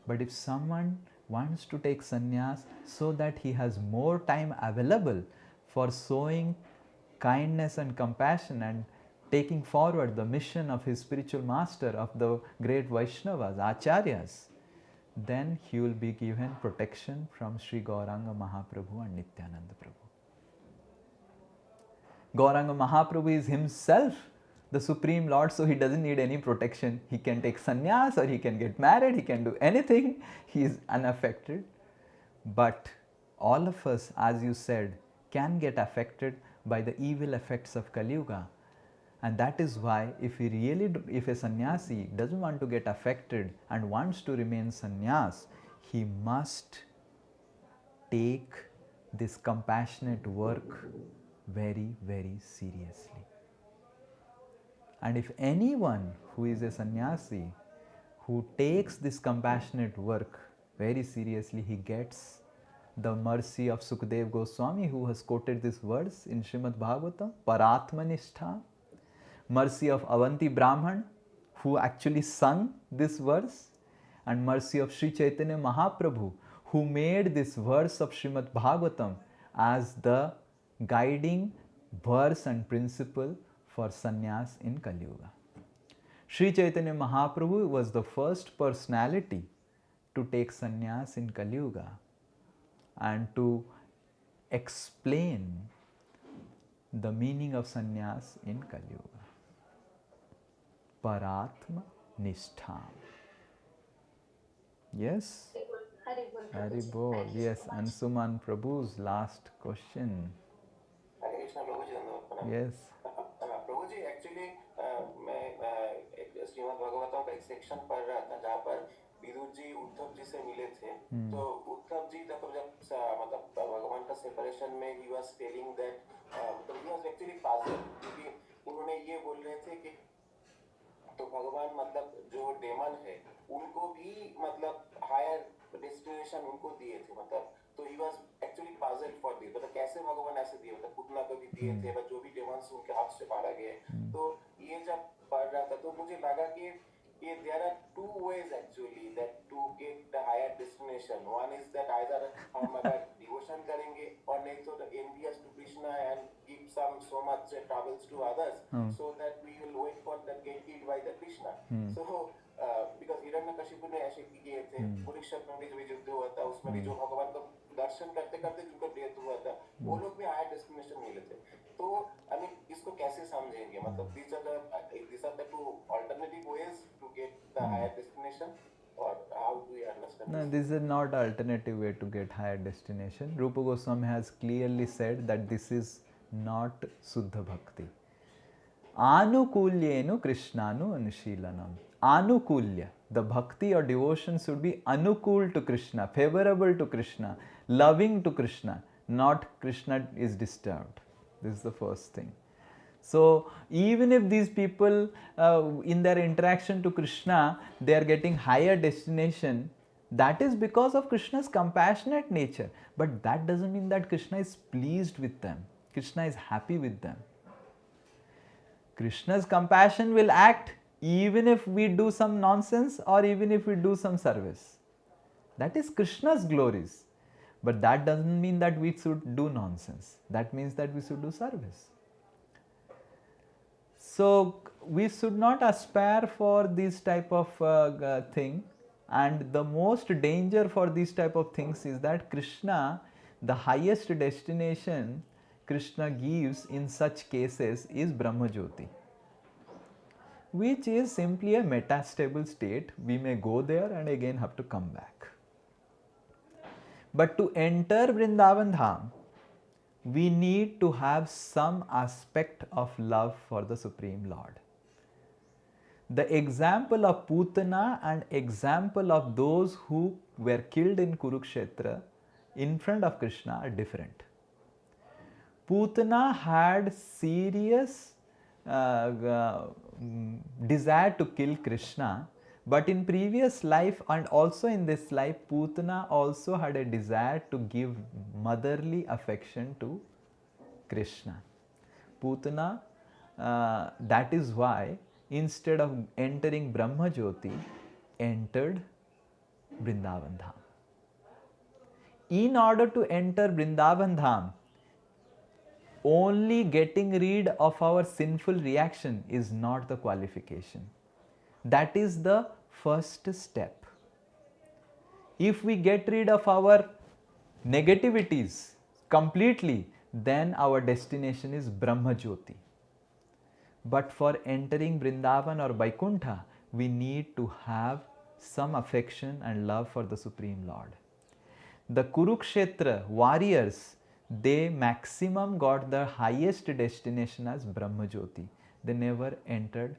But if someone wants to take sannyas so that he has more time available for showing kindness and compassion and taking forward the mission of his spiritual master, of the great Vaishnavas, Acharyas, then he will be given protection from Sri Gauranga Mahaprabhu and Nityananda Prabhu. Gauranga Mahaprabhu is himself the Supreme Lord, so he doesn't need any protection. He can take sannyas or he can get married, he can do anything, he is unaffected. But all of us, as you said, can get affected by the evil effects of Kali Yuga. And that is why if if a sannyasi doesn't want to get affected and wants to remain sannyas, he must take this compassionate work very, very seriously. And if anyone who is a sannyasi who takes this compassionate work very seriously, he gets the mercy of Sukadev Goswami, who has quoted this verse in Srimad Bhagavatam, Paratmanishtha, mercy of Avanti Brahman, who actually sung this verse, and mercy of Sri Chaitanya Mahaprabhu, who made this verse of Srimad Bhagavatam as the guiding verse and principle for sannyas in Kali Yuga. Sri Chaitanya Mahaprabhu was the first personality to take sannyas in Kali Yuga and to explain the meaning of sannyas in Kali Yuga. Paratma Nishtha. Yes? Hari Bol. Yes, Ansuman Prabhu's last question. हरे कृष्णा प्रभु जी धन्यवाद। Yes. प्रभु जी actually मैं श्रीमद् भागवतम का एक section पढ़ रहा था जहाँ पर विदुर जी उद्धव जी से मिले थे। तो उद्धव जी तब जब मतलब भगवान का सेपरेशन में ही वाज टेलिंग दैट मतलब ही वाज एक्चुअली पजल्ड क्योंकि उन्होंने ये बोल रहे थे कि तो भगवान मतलब जो डेमन है उनको भी मतलब हायर डेस्टिनेशन उनको दिए थे मतलब तो he was actually puzzled for this मतलब कैसे भगवान ऐसे दिए मतलब पुतना को भी दिए थे बट जो भी डेमन्स उनके हाथ से मारा गए तो ये जब पढ़ रहा था तो मुझे लगा कि ये there are two ways actually that to get the higher destination one is that either हम अगर डिवोशन करेंगे और नहीं तो envious to Krishna and give some so much troubles to others so that we will wait for that get killed by the Krishna so because Hiranyakashipu ने ऐसे किए थे कुरुक्षेत्र में जो युद्ध हुआ था उसमें भी जो भगवान को दर्शन करते करते जिनको डेथ हुआ था वो लोग भी हायर डेस्टिनेशन मिले थे तो आई मीन इसको कैसे समझेंगे मतलब these are the two alternative ways to get the higher destination or how do we understand No, this is not alternative way to get higher destination. Rupa Goswami has clearly said that this is not Suddha Bhakti. Anukulyenu Krishnanu Anushīlanam. Anukulya, the bhakti or devotion should be anukul to Krishna, favorable to Krishna, loving to Krishna, not Krishna is disturbed. This is the first thing. So, even if these people in their interaction to Krishna, they are getting higher destination, that is because of Krishna's compassionate nature. But that doesn't mean that Krishna is pleased with them. Krishna is happy with them. Krishna's compassion will act even if we do some nonsense or even if we do some service. That is Krishna's glories. But that doesn't mean that we should do nonsense. That means that we should do service. So, we should not aspire for this type of thing, and the most danger for these type of things is that Krishna, the highest destination Krishna gives in such cases is Brahma Jyoti, which is simply a metastable state. We may go there and again have to come back. But to enter Vrindavan Dham, we need to have some aspect of love for the Supreme Lord. The example of Putana and example of those who were killed in Kurukshetra in front of Krishna are different. Putana had serious desire to kill Krishna, but in previous life and also in this life, Putana also had a desire to give motherly affection to Krishna. Putana, that is why instead of entering Brahma Jyoti, entered Vrindavan Dham. In order to enter Vrindavan Dham, only getting rid of our sinful reaction is not the qualification. That is the first step. If we get rid of our negativities completely, then our destination is Brahma Jyoti. But for entering Vrindavan or Vaikuntha, we need to have some affection and love for the Supreme Lord. The Kurukshetra warriors, they maximum got the highest destination as Brahma Jyoti. They never entered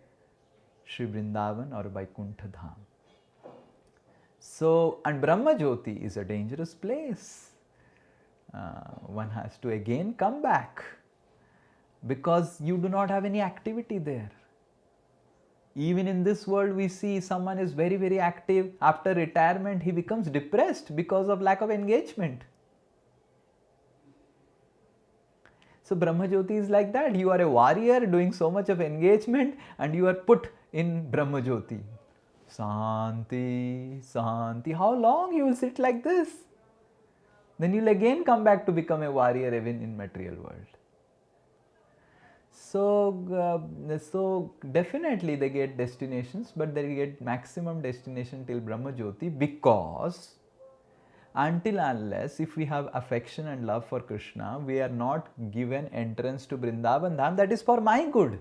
Sri Vrindavan or Vaikuntha Dham. So, and Brahma Jyoti is a dangerous place. One has to again come back because you do not have any activity there. Even in this world, we see someone is very, very active. After retirement, he becomes depressed because of lack of engagement. So Brahma Jyoti is like that. You are a warrior doing so much of engagement and you are put in Brahma Jyoti. Santi, Santi. How long you will sit like this? Then you will again come back to become a warrior even in material world. So definitely they get destinations, but they get maximum destination till Brahma Jyoti, because until unless if we have affection and love for Krishna, we are not given entrance to Vrindavan Dham. That is for my good.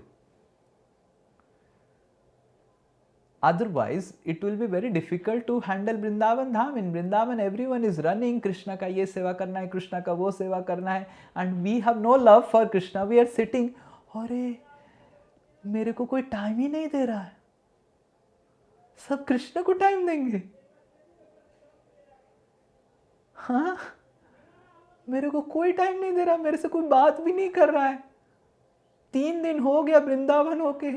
Otherwise, it will be very difficult to handle Vrindavan Dham. In Vrindavan, everyone is running, Krishna ka ye seva karna hai, Krishna ka wo seva karna hai, and we have no love for Krishna. We are sitting, अरे मेरे को कोई time ही नहीं दे रहा है, सब कृष्ण को time देंगे. हाँ, मेरे को कोई टाइम नहीं दे रहा, मेरे से कोई बात भी नहीं कर रहा है. 3 दिन हो गया वृंदावन होके,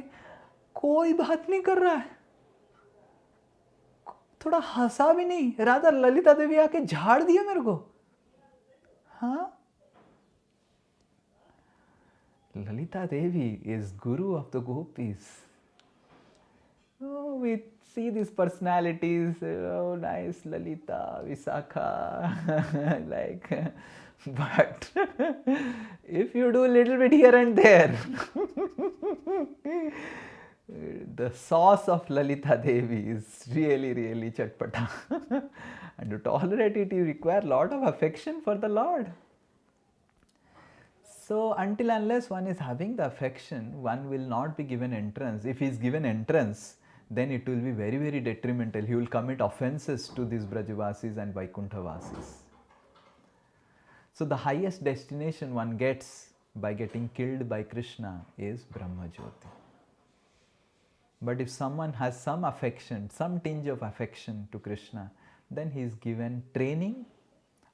कोई बात नहीं कर रहा है, थोड़ा हंसा भी नहीं. राधा ललिता देवी आके झाड़ दिया मेरे को. हाँ, Lalita Devi is guru of the gopis. Oh, we see these personalities, oh nice Lalita, Visakha, like, but if you do a little bit here and there, the sauce of Lalita Devi is really, really chatpata. And to tolerate it, you require a lot of affection for the Lord. So until unless one is having the affection, one will not be given entrance. If he is given entrance, then it will be very, very detrimental. He will commit offenses to these Brajavasis and Vaikuntha-vasis. So the highest destination one gets by getting killed by Krishna is Brahma Jyoti. But if someone has some affection, some tinge of affection to Krishna, then he is given training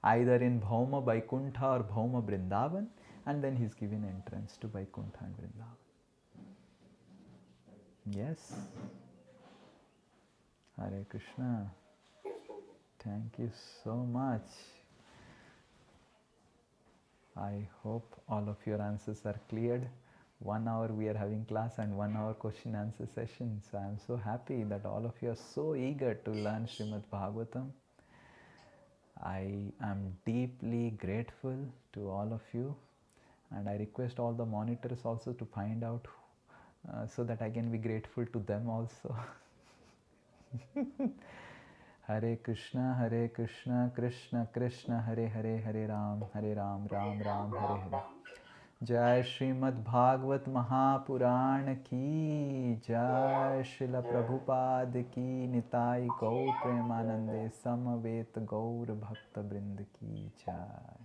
either in Bhauma Vaikuntha or Bhauma Vrindavan, and then he is given entrance to Vaikuntha and Vrindavan. Yes. Hare Krishna. Thank you so much. I hope all of your answers are cleared. 1 hour we are having class and 1 hour question answer session. So I am so happy that all of you are so eager to learn Srimad Bhagavatam. I am deeply grateful to all of you, and I request all the monitors also to find out so that I can be grateful to them also. Hare Krishna, Krishna Krishna, Hare Hare, Hare Ram, Ram Ram, Hare Hare. Jai Srimad Bhagavat Mahapuran ki Jai, Srila Prabhupada ki Nitai Gaur Premanande Samavet Gaur Bhakta Brind ki Jai.